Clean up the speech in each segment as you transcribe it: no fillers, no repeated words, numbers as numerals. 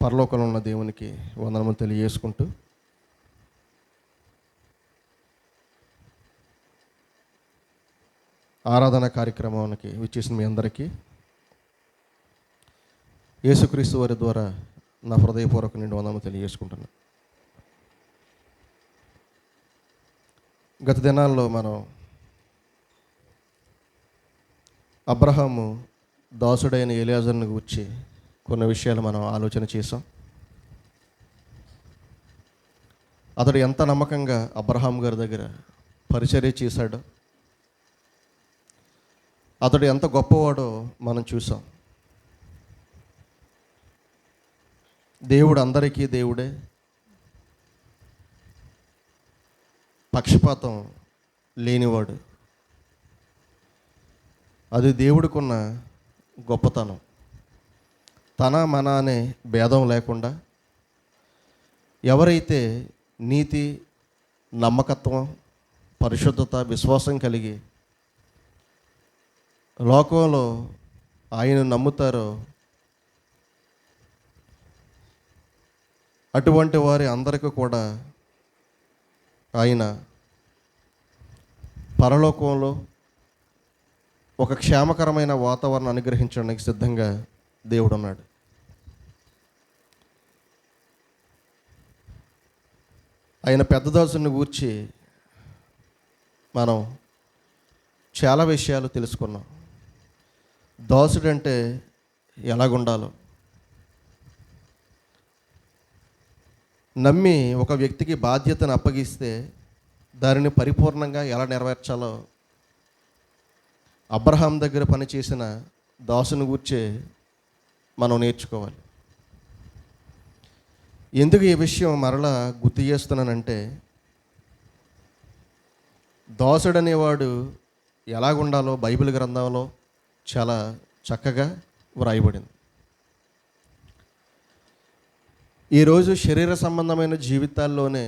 పరలోకంలో ఉన్న దేవునికి వందనములు తెలియజేసుకుంటూ ఆరాధన కార్యక్రమానికి విచ్చేసిన మీ అందరికీ యేసుక్రీస్తు వారి ద్వారా నా హృదయపూర్వక నిండు వందనములు తెలియజేసుకుంటున్నాను. గత దినాల్లో మనం అబ్రహాము దాసుడైన ఎలియాజరును గురించి కొన్ని విషయాలు మనం ఆలోచన చేసాం. అతడు ఎంత నమ్మకంగా అబ్రహాం గారి దగ్గర పరిచర్య చేశాడో, అతడు ఎంత గొప్పవాడో మనం చూసాం. దేవుడు అందరికీ దేవుడే, పక్షపాతం లేనివాడు. అది దేవుడికున్న గొప్పతనం. తన మన అనే భేదం లేకుండా ఎవరైతే నీతి, నమ్మకత్వం, పరిశుద్ధత, విశ్వాసం కలిగి లోకంలో ఆయన నమ్ముతారో అటువంటి వారి అందరికీ కూడా ఆయన పరలోకంలో ఒక క్షేమకరమైన వాతావరణం అనుగ్రహించడానికి సిద్ధంగా దేవుడు ఉన్నాడు. ఆయన పెద్ద దాసుని గూర్చి మనం చాలా విషయాలు తెలుసుకున్నాం. దాసుడంటే ఎలాగుండాలో, నమ్మి ఒక వ్యక్తికి బాధ్యతను అప్పగిస్తే దానిని పరిపూర్ణంగా ఎలా నెరవేర్చాలో అబ్రహాం దగ్గర పనిచేసిన దాసుని గూర్చే మనం నేర్చుకోవాలి. ఎందుకు ఈ విషయం మరలా గుర్తు చేస్తున్నానంటే, దాసుడు అనేవాడు ఎలాగుండాలో బైబిల్ గ్రంథంలో చాలా చక్కగా వ్రాయబడింది. ఈరోజు శరీర సంబంధమైన జీవితాల్లోనే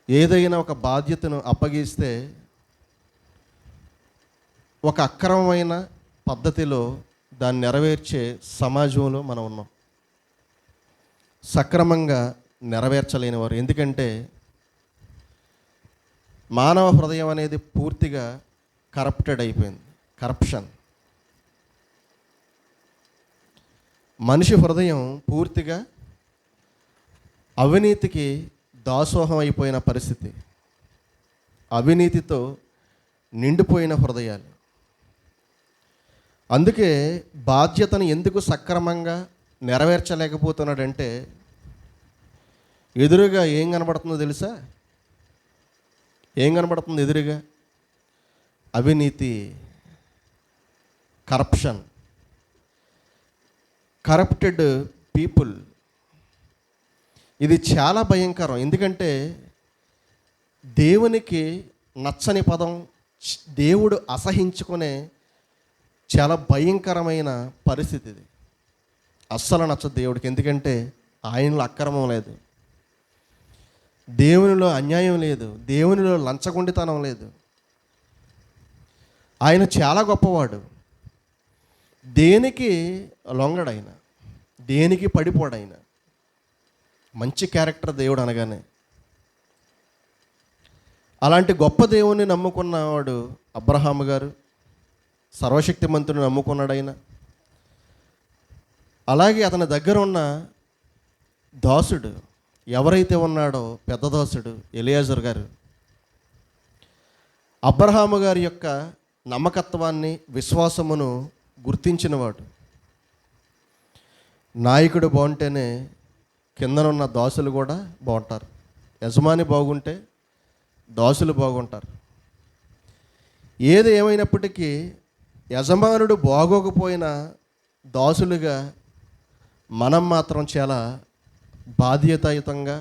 ఏదైనా ఒక బాధ్యతను అప్పగిస్తే ఒక అక్రమమైన పద్ధతిలో దాన్ని నెరవేర్చే సమాజంలో మనం ఉన్నాం. సక్రమంగా నెరవేర్చలేని వారు. ఎందుకంటే మానవ హృదయం అనేది పూర్తిగా కరప్టెడ్ అయిపోయింది. కరప్షన్. మనిషి హృదయం పూర్తిగా అవినీతికి దాసోహం అయిపోయిన పరిస్థితి. అవినీతితో నిండిపోయిన హృదయాలు. అందుకే బాధ్యతను ఎందుకు సక్రమంగా నెరవేర్చలేకపోతున్నాడంటే, ఎదురుగా ఏం కనబడుతుందో తెలుసా? ఏం కనబడుతుంది ఎదురుగా? అవినీతి, కరప్షన్, కరప్టెడ్ పీపుల్. ఇది చాలా భయంకరం. ఎందుకంటే దేవునికి నచ్చని పదం, దేవుడు అసహించుకునే చాలా భయంకరమైన పరిస్థితి ఇది. అస్సలు నచ్చదు దేవుడికి. ఎందుకంటే ఆయనలో అక్రమం లేదు, దేవునిలో అన్యాయం లేదు, దేవునిలో లంచగొండితనం లేదు. ఆయన చాలా గొప్పవాడు. దేనికి లొంగడైన, దేనికి పడిపోడైన. మంచి క్యారెక్టర్ దేవుడు అనగానే. అలాంటి గొప్ప దేవుని నమ్ముకున్నవాడు అబ్రహాము గారు. సర్వశక్తిమంతుడిని నమ్ముకున్నాడైనా. అలాగే అతని దగ్గర ఉన్న దాసుడు ఎవరైతే ఉన్నాడో, పెద్ద దాసుడు ఎలియాజరు గారు, అబ్రహాము గారి యొక్క నమ్మకత్వాన్ని, విశ్వాసమును గుర్తించినవాడు. నాయకుడు బాగుంటేనే కిందనున్న దాసులు కూడా బాగుంటారు. యజమాని బాగుంటే దాసులు బాగుంటారు. ఏది ఏమైనప్పటికీ యజమానుడు బాగోకపోయినా దాసులుగా మనం మాత్రం చాలా బాధ్యతాయుతంగా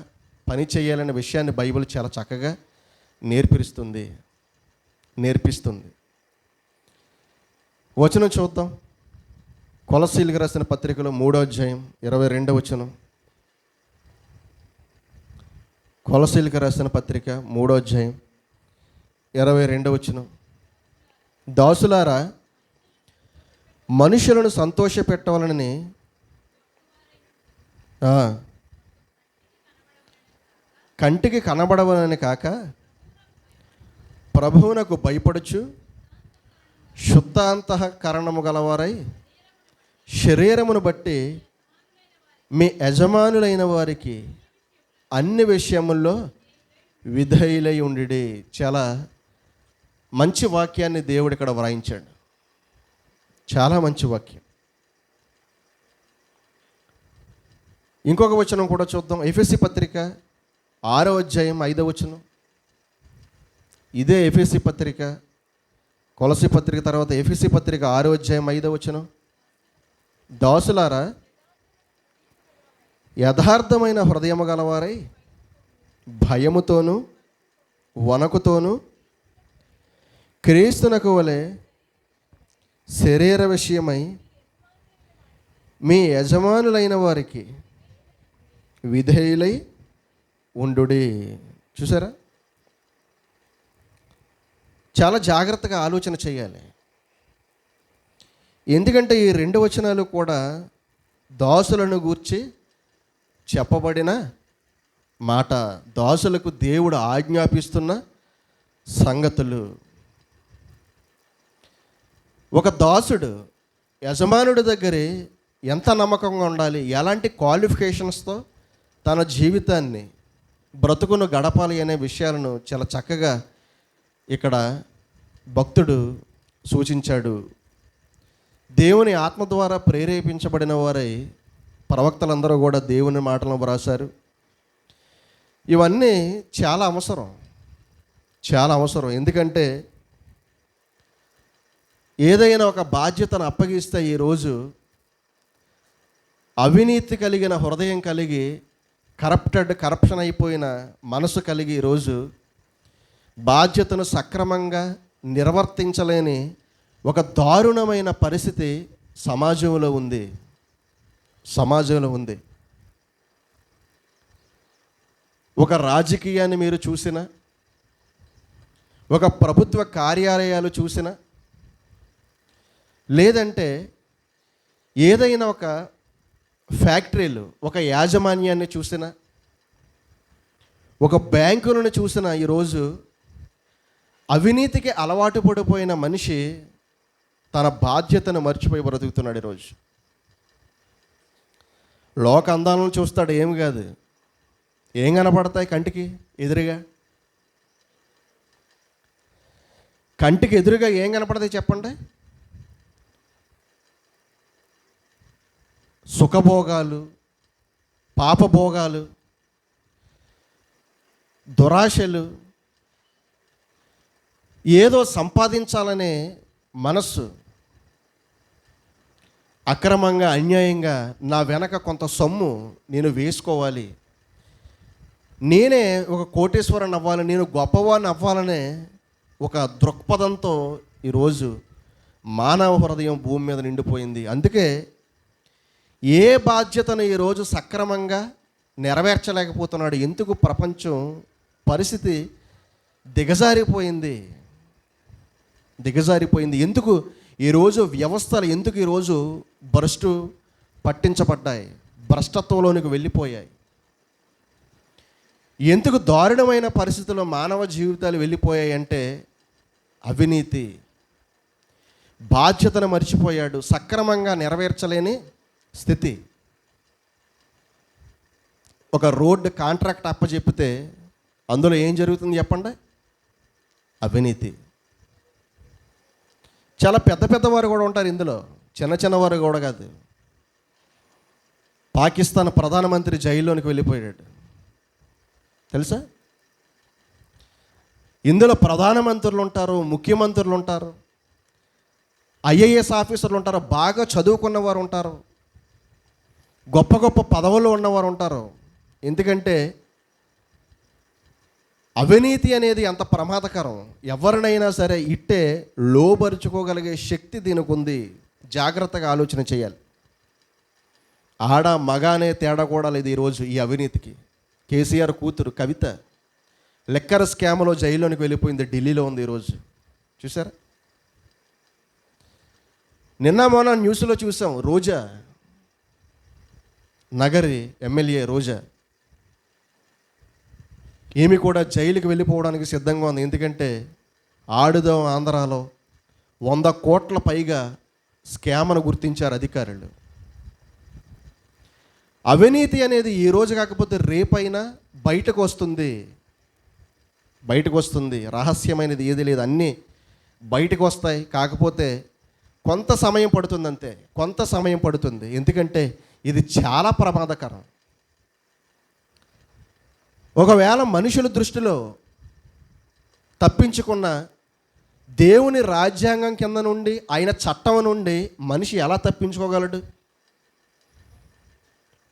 పని చేయాలనే విషయాన్ని బైబిల్ చాలా చక్కగా నేర్పిస్తుంది. వచనం చూద్దాం. కొలస్సీలకు రాసిన పత్రికలో 3వ అధ్యాయం 22వ వచనం. కొలస్సీలకు రాసిన పత్రిక 3వ అధ్యాయం 22వ వచనం. దాసులారా, మనుషులను సంతోషపెట్టవాలని ఆ, కంటికి కనబడవలని కాక ప్రభువునకు భయపడుచు శుద్ధాంతఃకరణము గలవారై శరీరమును బట్టి మీ యజమానులైన వారికి అన్ని విషయముల్లో విధేయులై ఉండి. చాలా మంచి వాక్యాన్ని దేవుడు ఇక్కడ వ్రాయించాడు. చాలా మంచి వాక్యం. ఇంకొక వచనం కూడా చూద్దాం. ఎఫెసీ పత్రిక 6వ అధ్యాయం 5వ వచనం. ఇదే ఎఫెసీ పత్రిక, కొలసీ పత్రిక తర్వాత ఎఫెసీ పత్రిక 6వ అధ్యాయం 5వ వచనం. దాసులారా, యథార్థమైన హృదయము గలవారై భయముతోనూ వణకుతోనూ క్రీస్తునకు వలె శరీర విషయమై మీ యజమానులైన వారికి విధేయులై ఉండుడి. చూసారా, చాలా జాగ్రత్తగా ఆలోచన చేయాలి. ఎందుకంటే ఈ 2 వచనాలు కూడా దాసులను గూర్చి చెప్పబడిన మాట, దాసులకు దేవుడు ఆజ్ఞాపిస్తున్న సంగతులు. ఒక దాసుడు యజమానుడి దగ్గరే ఎంత నమ్మకంగా ఉండాలి, ఎలాంటి క్వాలిఫికేషన్స్తో తన జీవితాన్ని బ్రతుకును గడపాలి అనే విషయాలను చాలా చక్కగా ఇక్కడ భక్తుడు సూచించాడు. దేవుని ఆత్మ ద్వారా ప్రేరేపించబడిన వారై ప్రవక్తలందరూ కూడా దేవుని మాటలను వ్రాసారు. ఇవన్నీ చాలా అవసరం, చాలా అవసరం. ఎందుకంటే ఏదైనా ఒక బాధ్యతను అప్పగిస్తే ఈరోజు అవినీతి కలిగిన హృదయం కలిగి కరప్షన్ అయిపోయిన మనసు కలిగి ఈరోజు బాధ్యతను సక్రమంగా నిర్వర్తించలేని ఒక దారుణమైన పరిస్థితి సమాజంలో ఉంది. ఒక రాజకీయాన్ని మీరు చూసినా, ఒక ప్రభుత్వ కార్యాలయాలు చూసినా, లేదంటే ఏదైనా ఒక ఫ్యాక్టరీలు ఒక యాజమాన్యాన్ని చూసినా, ఒక బ్యాంకులను చూసినా, ఈరోజు అవినీతికి అలవాటు పడిపోయిన మనిషి తన బాధ్యతను మర్చిపోయి బ్రతుకుతున్నాడు. ఈరోజు లోక అందాలను చూస్తాడు, ఏమి కాదు, ఏం కనపడతాయి కంటికి ఎదురుగా? కంటికి ఎదురుగా ఏం కనపడతాయి చెప్పండి? సుఖభోగాలు, పాపభోగాలు, దురాశలు, ఏదో సంపాదించాలనే మనస్సు, అక్రమంగా అన్యాయంగా నా వెనక కొంత సొమ్ము నేను వేసుకోవాలి, నేనే ఒక కోటేశ్వరుని అవ్వాలి, నేను గొప్పవాడిని అవ్వాలనే ఒక దృక్పథంతో ఈరోజు మానవ హృదయం భూమి మీద నిండిపోయింది. అందుకే ఏ బాధ్యతను ఈరోజు సక్రమంగా నెరవేర్చలేకపోతున్నాడు. ఎందుకు? ప్రపంచం పరిస్థితి దిగజారిపోయింది. ఎందుకు ఈరోజు వ్యవస్థలు ఎందుకు ఈరోజు పట్టించబడ్డాయి, భ్రష్టత్వంలోనికి వెళ్ళిపోయాయి? ఎందుకు దారుణమైన పరిస్థితుల్లో మానవ జీవితాలు వెళ్ళిపోయాయి అంటే అవినీతి, బాధ్యతను మర్చిపోయాడు, సక్రమంగా నెరవేర్చలేని స్థితి. ఒక రోడ్డు కాంట్రాక్ట్ అప్పచెప్పితే అందులో ఏం జరుగుతుంది చెప్పండి? అవినీతి. చాలా పెద్ద పెద్దవారు కూడా ఉంటారు ఇందులో, చిన్నవారు కూడా కాదు. పాకిస్తాన్ ప్రధానమంత్రి జైల్లోనికి వెళ్ళిపోయాడు తెలుసా? ఇందులో ప్రధానమంత్రులు ఉంటారు, ముఖ్యమంత్రులు ఉంటారు, ఐఏఎస్ ఆఫీసర్లు ఉంటారు, బాగా చదువుకున్న వారు ఉంటారు, గొప్ప గొప్ప పదవుల్లో ఉన్నవారు ఉంటారు. ఎందుకంటే అవినీతి అనేది అంత ప్రమాదకరం. ఎవరినైనా సరే ఇట్టే లోబరుచుకోగలిగే శక్తి దీనికి ఉంది. జాగ్రత్తగా ఆలోచన చేయాలి. ఆడ మగ అనే తేడా కూడా లేదు ఈరోజు ఈ అవినీతికి. కేసీఆర్ కూతురు కవిత లెక్కర స్కామ్లో జైల్లోనికి వెళ్ళిపోయింది, ఢిల్లీలో ఉంది ఈరోజు. చూసారా? నిన్న మొన్న న్యూస్లో చూసాం, రోజా నగరి ఎమ్మెల్యే రోజా, ఈమె కూడా జైలుకి వెళ్ళిపోవడానికి సిద్ధంగా ఉంది. ఎందుకంటే ఆడుదాం ఆంధ్రాలో 100 కోట్ల పైగా స్కామ్ను గుర్తించారు అధికారులు. అవినీతి అనేది ఈ రోజు కాకపోతే రేపైనా బయటకు వస్తుంది. రహస్యమైనది ఏది లేదు, అన్నీ బయటకు వస్తాయి. కాకపోతే కొంత సమయం పడుతుంది, అంతే, కొంత సమయం పడుతుంది. ఎందుకంటే ఇది చాలా ప్రమాదకరం. ఒకవేళ మనుషుల దృష్టిలో తప్పించుకున్న దేవుని రాజ్యాంగం కింద నుండి, ఆయన చట్టం నుండి మనిషి ఎలా తప్పించుకోగలడు?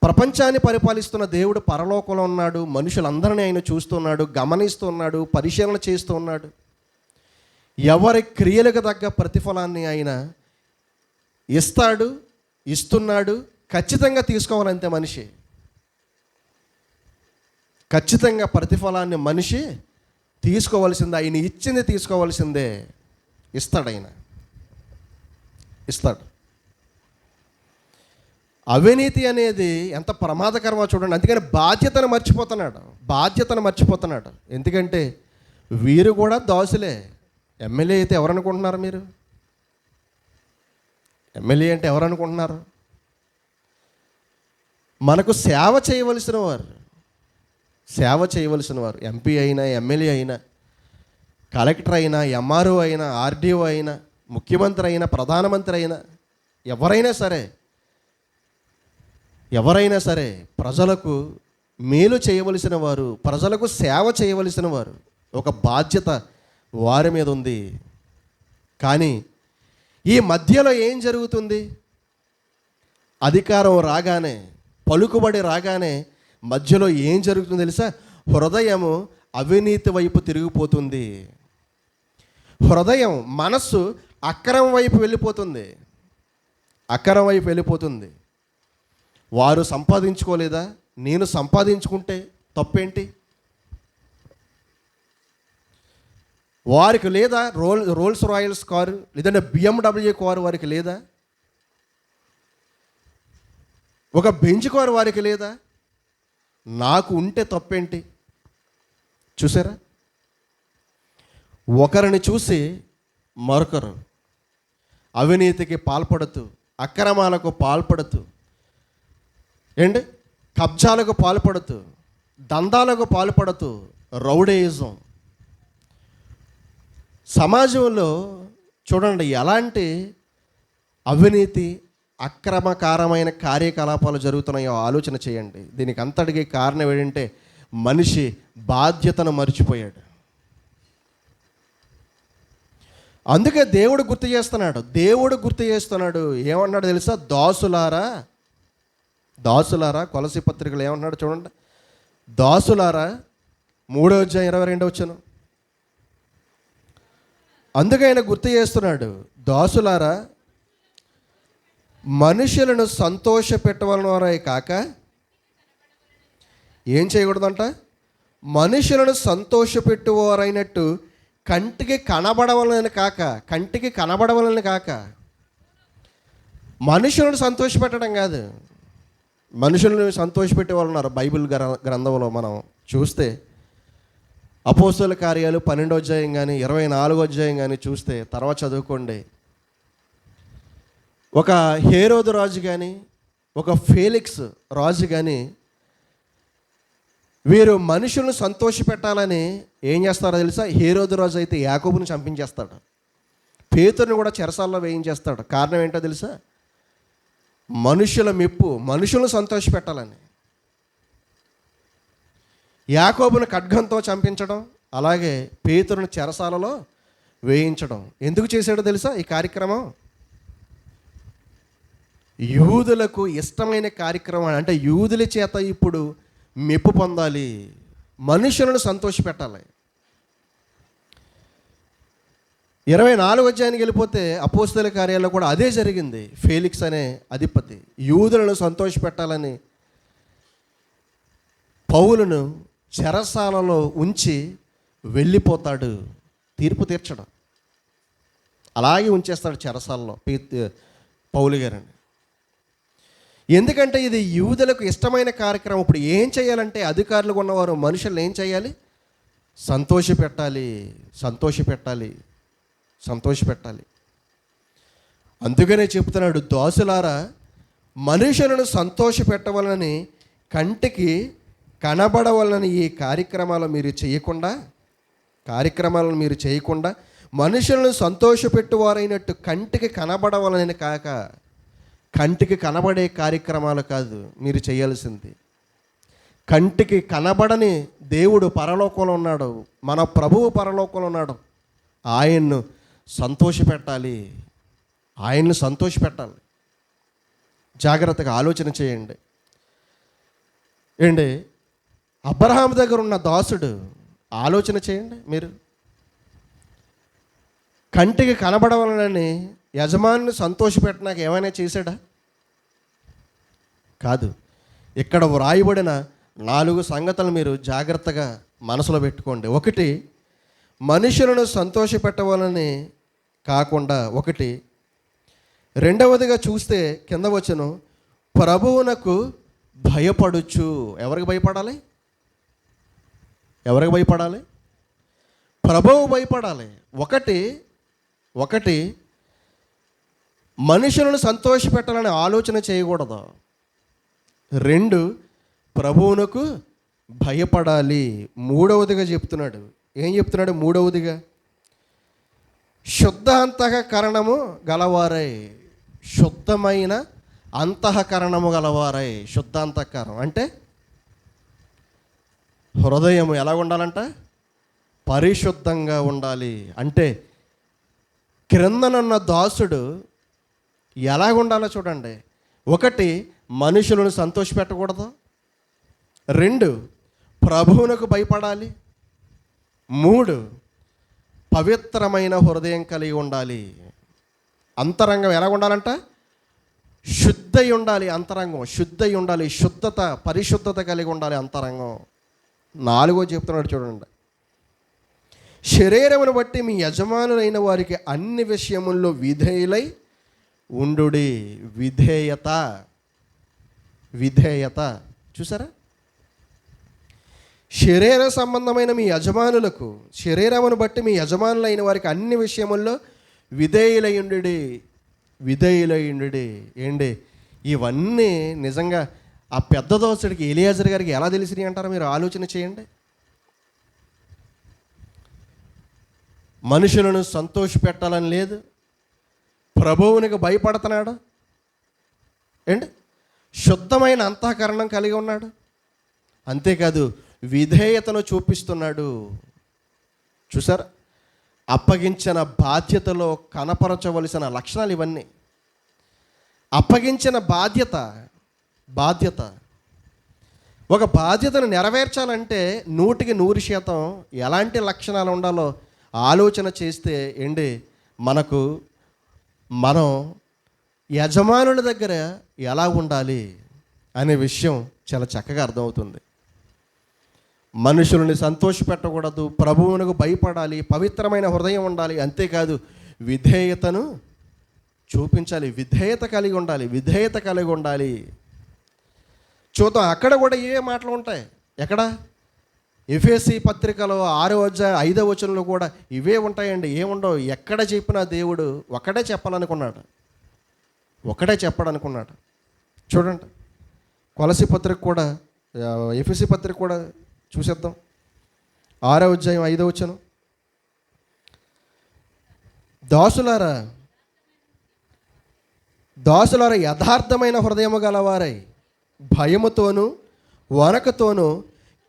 ప్రపంచాన్ని పరిపాలిస్తున్న దేవుడు పరలోకంలో ఉన్నాడు. మనుషులందరినీ ఆయన చూస్తున్నాడు, గమనిస్తున్నాడు, పరిశీలన చేస్తూ ఉన్నాడు. ఎవరి క్రియలకు తగ్గ ప్రతిఫలాన్ని ఆయన ఇస్తున్నాడు. ఖచ్చితంగా తీసుకోవాలంతే. మనిషి ఖచ్చితంగా ప్రతిఫలాన్ని మనిషి తీసుకోవాల్సిందే. ఆయన ఇచ్చింది తీసుకోవాల్సిందే. ఇస్తాడు. అవినీతి అనేది ఎంత ప్రమాదకరమో చూడండి. అందుకని బాధ్యతను మర్చిపోతున్నాడు. ఎందుకంటే వీరు కూడా దాసులే. ఎమ్మెల్యే అయితే ఎవరనుకుంటున్నారు మీరు? ఎమ్మెల్యే అంటే ఎవరనుకుంటున్నారు? మనకు సేవ చేయవలసిన వారు ఎంపీ అయినా, ఎమ్మెల్యే అయినా, కలెక్టర్ అయినా, ఎంఆర్ఓ అయినా, ఆర్డీఓ అయినా, ముఖ్యమంత్రి అయినా, ప్రధానమంత్రి అయినా, ఎవరైనా సరే ప్రజలకు మేలు చేయవలసిన వారు, ప్రజలకు సేవ చేయవలసిన వారు. ఒక బాధ్యత వారి మీద ఉంది. కానీ ఈ మధ్యలో ఏం జరుగుతుంది? అధికారం రాగానే, పలుకుబడి రాగానే మధ్యలో ఏం జరుగుతుందో తెలుసా? హృదయము అవినీతి వైపు తిరిగిపోతుంది. మనస్సు అక్రమం వైపు వెళ్ళిపోతుంది. వారు సంపాదించుకోలేదా? నేను సంపాదించుకుంటే తప్పేంటి? వారికి లేదా రోల్స్ రాయల్స్ కారు, లేదంటే BMW కారు వారికి లేదా? ఒక బెంచ్ కారు వారికి లేదా? నాకు ఉంటే తప్పేంటి? చూసారా? ఒకరిని చూసి మరొకరు అవినీతికి పాల్పడుతూ, అక్రమాలకు పాల్పడుతూ, కబ్జాలకు పాల్పడుతూ, దందాలకు పాల్పడుతూ, రౌడీయిజం సమాజంలో చూడండి ఎలాంటి అవినీతి, అక్రమకారమైన కార్యకలాపాలు జరుగుతున్నాయో ఆలోచన చేయండి. దీనికి అంతటికీ కారణం ఏంటంటే మనిషి బాధ్యతను మర్చిపోయాడు. అందుకే దేవుడు గుర్తు చేస్తున్నాడు. ఏమన్నాడు తెలుసా? దాసులారా, కొలసీ పత్రికలు ఏమన్నాడు చూడండి. దాసులారా, 3:22 అందుకే ఆయన గుర్తు చేస్తున్నాడు. దాసులారా, మనుషులను సంతోష పెట్టవలనరే కాక ఏం చేయకూడదంట? మనుషులను సంతోషపెట్టువారైనట్టు కంటికి కనబడవలని కాక మనుషులను సంతోషపెట్టడం కాదు. మనుషులను సంతోషపెట్టే వాళ్ళు ఉన్నారు. బైబిల్ గ్రంథంలో మనం చూస్తే అపోస్తలుల కార్యాలు 12వ అధ్యాయం కానీ 24వ అధ్యాయం కానీ చూస్తే, తర్వాత చదువుకోండి. ఒక హేరోదు రాజు కానీ, ఒక ఫేలిక్స్ రాజు కానీ వీరు మనుషులను సంతోషపెట్టాలని ఏం చేస్తారో తెలుసా? హేరోదు రాజు అయితే యాకోబుని చంపించేస్తాడు, పేతురుని కూడా చెరసాల్లో వేయించేస్తాడు. కారణం ఏంటో తెలుసా? మనుషుల మెప్పు, మనుషులను సంతోషపెట్టాలని. యాకోబుని ఖడ్గంతో చంపించడం, అలాగే పేతురుని చెరసాలలో వేయించడం. ఎందుకు చేశాడో తెలుసా ఈ కార్యక్రమం? యూదులకు ఇష్టమైన కార్యక్రమం. అంటే యూదుల చేత ఇప్పుడు మెప్పు పొందాలి, మనుషులను సంతోషపెట్టాలి. 24వ అధ్యాయానికి వెళ్ళిపోతే అపోస్తలుల కార్యాల్లో కూడా అదే జరిగింది. ఫేలిక్స్ అనే అధిపతి యూదులను సంతోషపెట్టాలని పౌలును చెరసాలలో ఉంచి వెళ్ళిపోతాడు. తీర్పు తీర్చడం, అలాగే ఉంచేస్తాడు చెరసాలలో పౌలు గారిని. ఎందుకంటే ఇది యూదులకు ఇష్టమైన కార్యక్రమం. ఇప్పుడు ఏం చేయాలంటే అధికారులుగా ఉన్నవారు మనుషులను ఏం చేయాలి? సంతోషపెట్టాలి, సంతోషపెట్టాలి, సంతోషపెట్టాలి. అందుకనే చెప్తున్నాడు, దాసులారా మనుషులను సంతోషపెట్టవలని కంటికి కనబడవలని ఈ కార్యక్రమాలను మీరు చేయకుండా మనుషులను సంతోషపెట్టువారైనట్టు కంటికి కనబడవలని కాక, కంటికి కనబడే కార్యక్రమాలు కాదు మీరు చేయాల్సింది. కంటికి కనబడని దేవుడు పరలోకంలో ఉన్నాడు, మన ప్రభువు పరలోకంలో ఉన్నాడు. ఆయన్ను సంతోషపెట్టాలి, ఆయన్ను సంతోషపెట్టాలి. జాగ్రత్తగా ఆలోచన చేయండి. ఏంటి అబ్రహాము దగ్గర ఉన్న దాసుడు, ఆలోచన చేయండి మీరు. కంటికి కనబడవాలని యజమానిని సంతోషపెట్టినాక ఏమైనా చేశాడా? కాదు. ఇక్కడ వ్రాయబడిన 4 సంగతులు మీరు జాగ్రత్తగా మనసులో పెట్టుకోండి. ఒకటి, మనుషులను సంతోషపెట్టవాలని కాకుండా ఒకటి. రెండవదిగా చూస్తే కింద వచ్చును, ప్రభువునకు భయపడుచు. ఎవరికి భయపడాలి? ఎవరికి భయపడాలి? ప్రభువు భయపడాలి. ఒకటి మనుషులను సంతోషపెట్టాలని ఆలోచన చేయకూడదు. 2, ప్రభువునకు భయపడాలి. మూడవదిగా చెప్తున్నాడు. ఏం చెప్తున్నాడు? మూడవదిగా, శుద్ధ అంతఃకరణము గలవారై. శుద్ధమైన అంతఃకరణము గలవారై. శుద్ధ అంతఃకరణం అంటే హృదయం ఎలా ఉండాలంట? పరిశుద్ధంగా ఉండాలి. అంటే క్రిందనున్న దాసుడు ఎలాగ ఉండాలో చూడండి. 1, మనుషులను సంతోషపెట్టకూడదు. 2, ప్రభువునకు భయపడాలి. 3, పవిత్రమైన హృదయం కలిగి ఉండాలి. అంతరంగం ఎలా ఉండాలంట? శుద్ధై ఉండాలి. అంతరంగం శుద్ధై ఉండాలి. శుద్ధత, పరిశుద్ధత కలిగి ఉండాలి అంతరంగం. 4 చెప్తున్నాడు చూడండి, శరీరమును బట్టి మీ యజమానులైన వారికి అన్ని విషయముల్లో విధేయులై ఉండుడి. విధేయత చూసారా? శరీర సంబంధమైన మీ యజమానులకు, శరీరమును బట్టి మీ యజమానులైన వారికి అన్ని విషయముల్లో విధేయులై ఉండుడి. ఏంటి ఇవన్నీ నిజంగా ఆ పెద్ద దోసుడికి ఎలియాజర్ గారికి ఎలా తెలిసినాయి అంటారా? మీరు ఆలోచన చేయండి. మనుషులను సంతోషపెట్టాలని లేదు, ప్రభువునికి భయపడుతున్నాడు, ఏంటి శుద్ధమైన అంతఃకరణం కలిగి ఉన్నాడు. అంతేకాదు విధేయతను చూపిస్తున్నాడు. చూసారా? అప్పగించిన బాధ్యతలో కనపరచవలసిన లక్షణాలు ఇవన్నీ. అప్పగించిన బాధ్యత ఒక బాధ్యతను నెరవేర్చాలంటే 100% ఎలాంటి లక్షణాలు ఉండాలో ఆలోచన చేస్తే మనం యజమానుల దగ్గర ఎలా ఉండాలి అనే విషయం చాలా చక్కగా అర్థమవుతుంది. మనుషులని సంతోషపెట్టకూడదు, ప్రభువునకు భయపడాలి, పవిత్రమైన హృదయం ఉండాలి. అంతేకాదు విధేయతను చూపించాలి, విధేయత కలిగి ఉండాలి. చూద్దాం, అక్కడ కూడా ఇవే మాటలు ఉంటాయి. ఎక్కడ? ఎఫెసీ పత్రికలో 6వ అధ్యాయం 5వ వచనంలో కూడా ఇవే ఉంటాయండి. ఏముండవు. ఎక్కడ చెప్పినా దేవుడు ఒకటే చెప్పాలనుకున్నాడు, ఒకటే చెప్పాడనుకున్నాడు. చూడండి, కొలసీ పత్రిక కూడా, ఎఫెసీ పత్రిక కూడా చూసేద్దాం. 6వ అధ్యాయం 5వ వచనం, దాసులారా యథార్థమైన హృదయము గలవారై భయముతోనూ వణకుతోనూ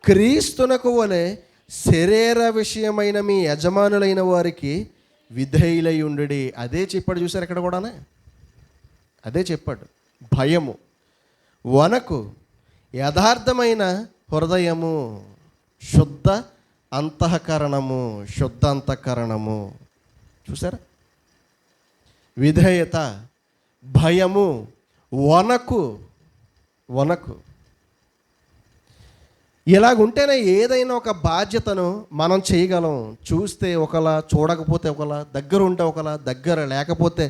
క్రీస్తునకు వలె శరీర విషయమైన మీ యజమానులైన వారికి విధేయులై ఉండుడి. అదే చెప్పాడు. చూసారు? ఇక్కడ కూడానే అదే చెప్పాడు. భయము, వణకు, యథార్థమైన హృదయము, శుద్ధ అంతఃకరణము. చూసారా? విధేయత, భయము, వణకు. ఇలాగుంటేనే ఏదైనా ఒక బాధ్యతను మనం చేయగలం. చూస్తే ఒకలా, చూడకపోతే ఒకలా, దగ్గర ఉంటే ఒకలా, దగ్గర లేకపోతే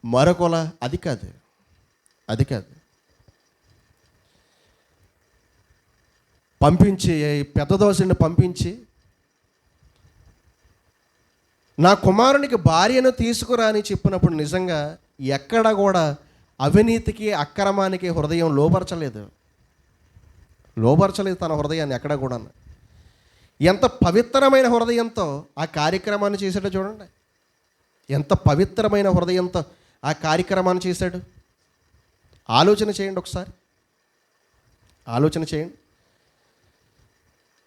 మరొకలా. అది కాదు. పంపించి, పెద్ద దోసని పంపించి, నా కుమారునికి భార్యను తీసుకురా అని చెప్పినప్పుడు నిజంగా ఎక్కడ కూడా అవినీతికి అక్రమానికి హృదయం లోపరచలేదు తన హృదయాన్ని ఎక్కడ కూడా. ఎంత పవిత్రమైన హృదయంతో ఆ కార్యక్రమాన్ని చేశాడో చూడండి. ఎంత పవిత్రమైన హృదయంతో ఆ కార్యక్రమాన్ని చేశాడు. ఆలోచన చేయండి ఒకసారి, ఆలోచన చేయండి.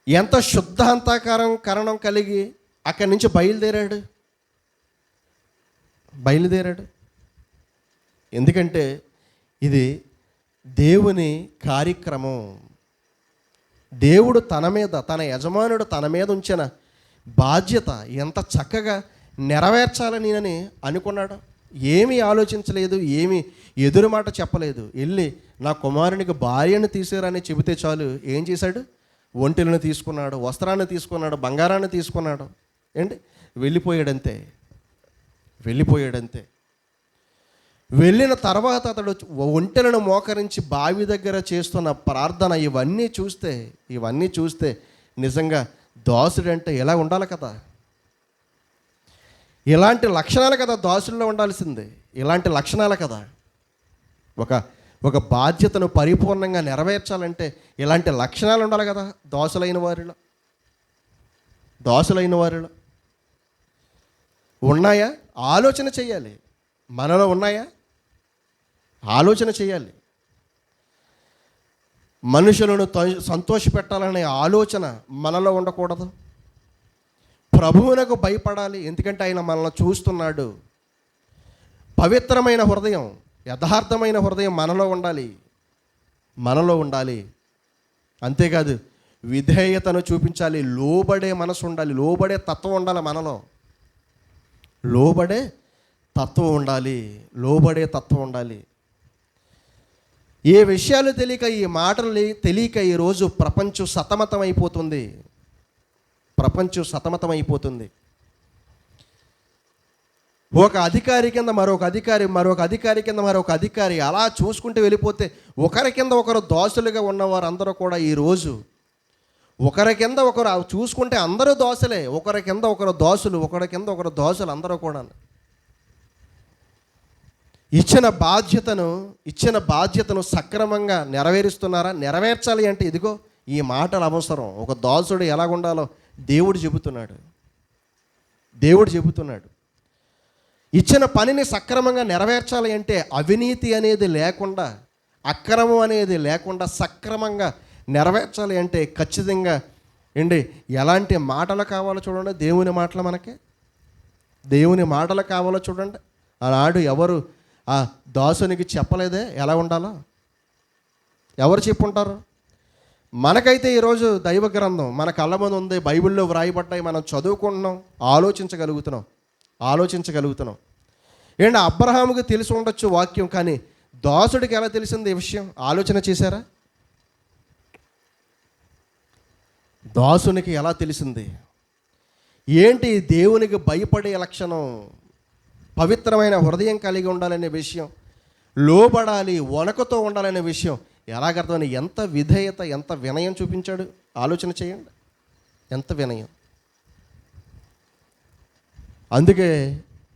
ఎంత శుద్ధ అంతఃకరణం కలిగి అక్కడి నుంచి బయలుదేరాడు. ఎందుకంటే ఇది దేవుని కార్యక్రమం. దేవుడు తన యజమానుడు తన మీద ఉంచిన బాధ్యత ఎంత చక్కగా నెరవేర్చాలని అని అనుకున్నాడు. ఏమీ ఆలోచించలేదు, ఏమీ ఎదురు మాట చెప్పలేదు. వెళ్ళి నా కుమారునికి భార్యను తీసారని చెబితే చాలు ఏం చేశాడు? ఒంటెలను తీసుకున్నాడు, వస్త్రాన్ని తీసుకున్నాడు, బంగారాన్ని తీసుకున్నాడు. ఏంటి? వెళ్ళిపోయాడంతే. వెళ్ళిన తర్వాత అతడు ఒంటెలను మోకరించి బావి దగ్గర చేస్తున్న ప్రార్థన ఇవన్నీ చూస్తే నిజంగా దాసుడంటే ఎలా ఉండాలి కదా. ఇలాంటి లక్షణాలు కదా దాసుల్లో ఉండాల్సిందే. ఇలాంటి లక్షణాలు కదా. ఒక బాధ్యతను పరిపూర్ణంగా నెరవేర్చాలంటే ఇలాంటి లక్షణాలు ఉండాలి కదా దాసులైన వారిలో. ఉన్నాయా? ఆలోచన చేయాలి. మనలో ఉన్నాయా? ఆలోచన చేయాలి. మనుషులను సంతోషపెట్టాలనే ఆలోచన మనలో ఉండకూడదు. ప్రభువునకు భయపడాలి, ఎందుకంటే ఆయన మనల్ని చూస్తున్నాడు. పవిత్రమైన హృదయం, యథార్థమైన హృదయం మనలో ఉండాలి. అంతేకాదు విధేయతను చూపించాలి. లోబడే మనసు ఉండాలి, లోబడే తత్వం ఉండాలి మనలో. లోబడే తత్వం ఉండాలి. ఏ విషయాలు తెలియక, ఈ మాటలు తెలియక ఈరోజు ప్రపంచం సతమతమైపోతుంది. ఒక అధికారి కింద మరొక అధికారి అలా చూసుకుంటూ వెళ్ళిపోతే ఒకరి కింద ఒకరు దోసులుగా ఉన్నవారు అందరూ కూడా ఈరోజు ఒకరి కింద ఒకరు చూసుకుంటే అందరూ దోసలే. ఒకరి కింద ఒకరు దోసులు అందరూ కూడా. ఇచ్చిన బాధ్యతను సక్రమంగా నెరవేరుస్తున్నారా? నెరవేర్చాలి అంటే ఇదిగో ఈ మాటలు అవసరం. ఒక దాసుడు ఎలాగుండాలో దేవుడు చెబుతున్నాడు. ఇచ్చిన పనిని సక్రమంగా నెరవేర్చాలి అంటే అవినీతి అనేది లేకుండా, అక్రమం అనేది లేకుండా సక్రమంగా నెరవేర్చాలి అంటే ఖచ్చితంగా ఎలాంటి మాటలు కావాలో చూడండి. దేవుని మాటలు కావాలో చూడండి. ఆనాడు ఎవరు ఆ దాసునికి చెప్పలేదే ఎలా ఉండాలో? ఎవరు చెప్పుంటారు? మనకైతే ఈరోజు దైవ గ్రంథం మన కళ్ళ ముందు ఉంది, బైబిల్లో వ్రాయబడ్డాయి, మనం చదువుకుంటున్నాం, ఆలోచించగలుగుతున్నాం. అబ్రహాముకి తెలిసి ఉండొచ్చు వాక్యం, కానీ దాసుడికి ఎలా తెలిసింది ఈ విషయం? ఆలోచన చేశారా? దాసునికి ఎలా తెలిసింది? ఏంటి దేవునికి భయపడే లక్షణం? పవిత్రమైన హృదయం కలిగి ఉండాలనే విషయం, లోబడాలి, వణకుతో ఉండాలనే విషయం ఎలాగర్థమని ఎంత విధేయత, ఎంత వినయం చూపించాడు. ఆలోచన చేయండి, ఎంత వినయం. అందుకే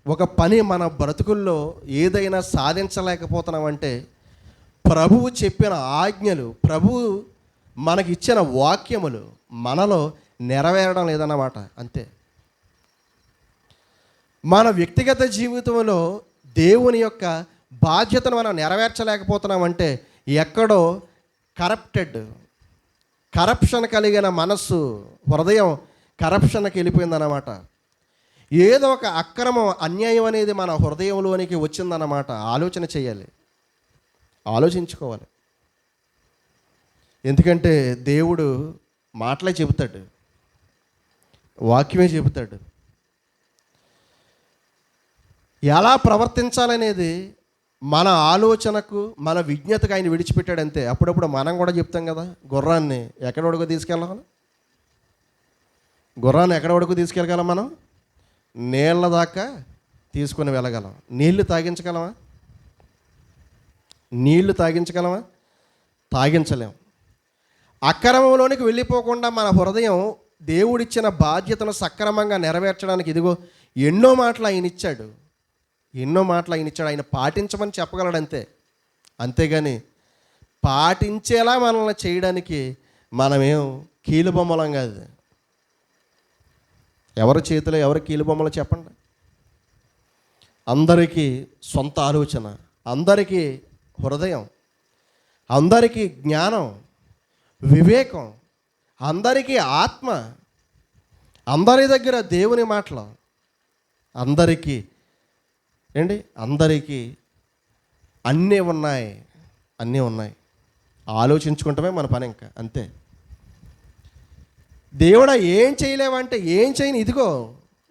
ఒక పని మన బ్రతుకుల్లో ఏదైనా సాధించలేకపోతున్నామంటే ప్రభువు చెప్పిన ఆజ్ఞలు, ప్రభువు మనకిచ్చిన వాక్యములు మనలో నెరవేరడం లేదన్నమాట. అంతే. మన వ్యక్తిగత జీవితంలో దేవుని యొక్క బాధ్యతను మనం నెరవేర్చలేకపోతున్నామంటే ఎక్కడో కరప్షన్ కలిగిన మనస్సు, హృదయం కరప్షన్కి వెళ్ళిపోయిందన్నమాట. ఏదో ఒక అక్రమం, అన్యాయం అనేది మన హృదయంలోనికి వచ్చిందన్నమాట. ఆలోచన చేయాలి, ఆలోచించుకోవాలి. ఎందుకంటే దేవుడు మాటలే చెబుతాడు, వాక్యమే చెబుతాడు. ఎలా ప్రవర్తించాలనేది మన ఆలోచనకు, మన విజ్ఞతకు ఆయన విడిచిపెట్టాడంతే. అప్పుడప్పుడు మనం కూడా చెప్తాం కదా, గుర్రాన్ని ఎక్కడ వరకు తీసుకెళ్ళగలం మనం? నీళ్ళ దాకా తీసుకొని వెళ్ళగలం. నీళ్లు తాగించగలమా? తాగించలేం. అక్రమంలోనికి వెళ్ళిపోకుండా మన హృదయం దేవుడిచ్చిన బాధ్యతను సక్రమంగా నెరవేర్చడానికి ఇదిగో ఎన్నో మాటలు ఆయన ఇచ్చాడు. ఆయన పాటించమని చెప్పగలడు అంతే. అంతేగాని పాటించేలా మనల్ని చేయడానికి మనమేం కీలుబొమ్మలం కాదు. ఎవరి చేతిలో ఎవరి కీలుబొమ్మలు చెప్పండి. అందరికీ సొంత ఆలోచన, అందరికీ హృదయం, అందరికీ జ్ఞానం, వివేకం, అందరికీ ఆత్మ, అందరి దగ్గర దేవుని మాటలు, అందరికీ అన్నీ ఉన్నాయి. ఆలోచించుకుంటమే మన పని, ఇంకా అంతే. దేవుడా ఏం చేయలేవంటే ఏం చేయను, ఇదిగో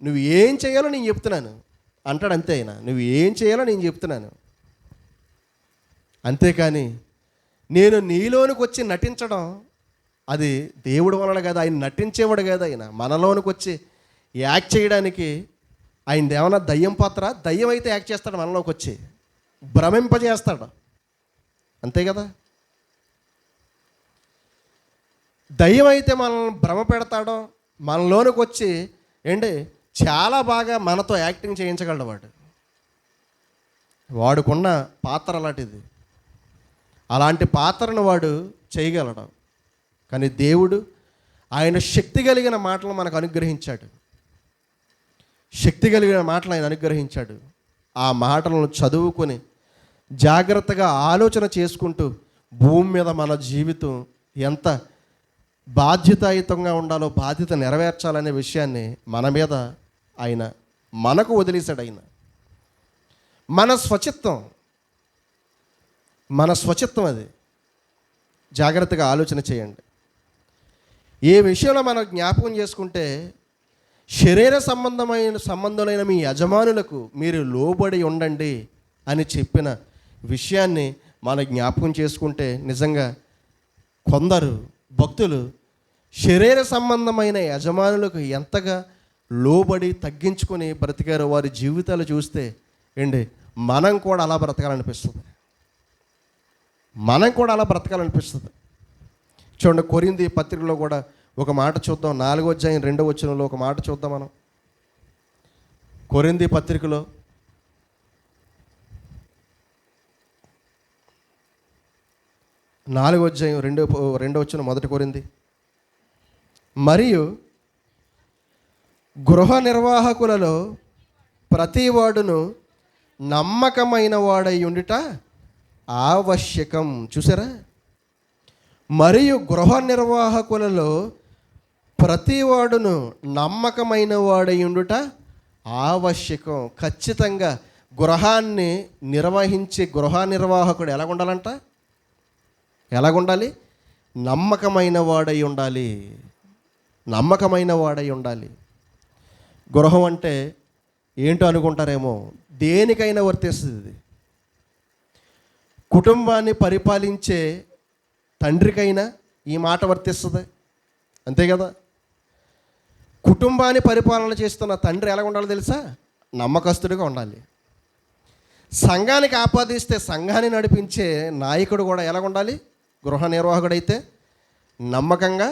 నువ్వు ఏం చేయాలో నేను చెప్తున్నాను అంటాడు అంతే. ఆయన నువ్వు ఏం చేయాలో నేను చెప్తున్నాను. అంతేకాని నేను నీలోనికి వచ్చి నటించడం అది దేవుడు వలన కదా, ఆయన నటించేవాడు కదా. ఆయన మనలోనికి వచ్చి యాక్ట్ చేయడానికి ఆయన ఏమన్నా దయ్యం పాత్ర? దయ్యం అయితే యాక్ట్ చేస్తాడు, మనలోకి వచ్చి భ్రమింపజేస్తాడు, అంతే కదా. దయ్యం అయితే మనల్ని భ్రమ పెడతాడో, మనలోనికి వచ్చి చాలా బాగా మనతో యాక్టింగ్ చేయించగలడు. వాడుకున్న పాత్ర అలాంటిది. అలాంటి పాత్రను వాడు చేయగలడు. కానీ దేవుడు ఆయన శక్తి కలిగిన మాటలు మనకు అనుగ్రహించాడు. ఆ మాటలను చదువుకొని జాగ్రత్తగా ఆలోచన చేసుకుంటూ భూమి మీద మన జీవితం ఎంత బాధ్యతాయుతంగా ఉండాలో, బాధ్యత నెరవేర్చాలనే విషయాన్ని మన మీద ఆయన మనకు వదిలేశాడు. ఆయన మన స్వచిత్తం అది. జాగ్రత్తగా ఆలోచన చేయండి. ఏ విషయంలో మనం జ్ఞాపకం చేసుకుంటే, శరీర సంబంధమైన మీ యజమానులకు మీరు లోబడి ఉండండి అని చెప్పిన విషయాన్ని మనం జ్ఞాపకం చేసుకుంటే, నిజంగా కొందరు భక్తులు శరీర సంబంధమైన యజమానులకు ఎంతగా లోబడి తగ్గించుకొని బ్రతికారో వారి జీవితాలు చూస్తే మనం కూడా అలా బ్రతకాలనిపిస్తుంది. చూడండి, కొరింథీ పత్రికలో కూడా ఒక మాట చూద్దాం. 4వ అధ్యాయం 2వ వచనంలో ఒక మాట చూద్దాం మనం. కొరింథీ పత్రికలో 4వ అధ్యాయం 2వ వచనం, మొదటి కొరింథీ. మరియు గృహ నిర్వాహకులలో ప్రతివాడును నమ్మకమైన వాడై ఉండుట ఆవశ్యకం. చూసారా? మరియు గృహ నిర్వాహకులలో ప్రతివాడును నమ్మకమైన వాడై ఉండుట ఆవశ్యకం. ఖచ్చితంగా గృహాన్ని నిర్వహించే గృహ నిర్వాహకుడు ఎలాగుండాలి? నమ్మకమైన వాడై ఉండాలి. గృహం అంటే ఏంటో అనుకుంటారేమో, దేనికైనా వర్తిస్తుంది ఇది. కుటుంబాన్ని పరిపాలించే తండ్రికైనా ఈ మాట వర్తిస్తుంది, అంతే కదా. కుటుంబాన్ని పరిపాలన చేస్తున్న తండ్రి ఎలా ఉండాలో తెలుసా? నమ్మకస్తుడిగా ఉండాలి. సంఘానికి ఆపాదిస్తే సంఘాన్ని నడిపించే నాయకుడు కూడా ఎలా ఉండాలి? గృహ నిర్వాహకుడైతే నమ్మకంగా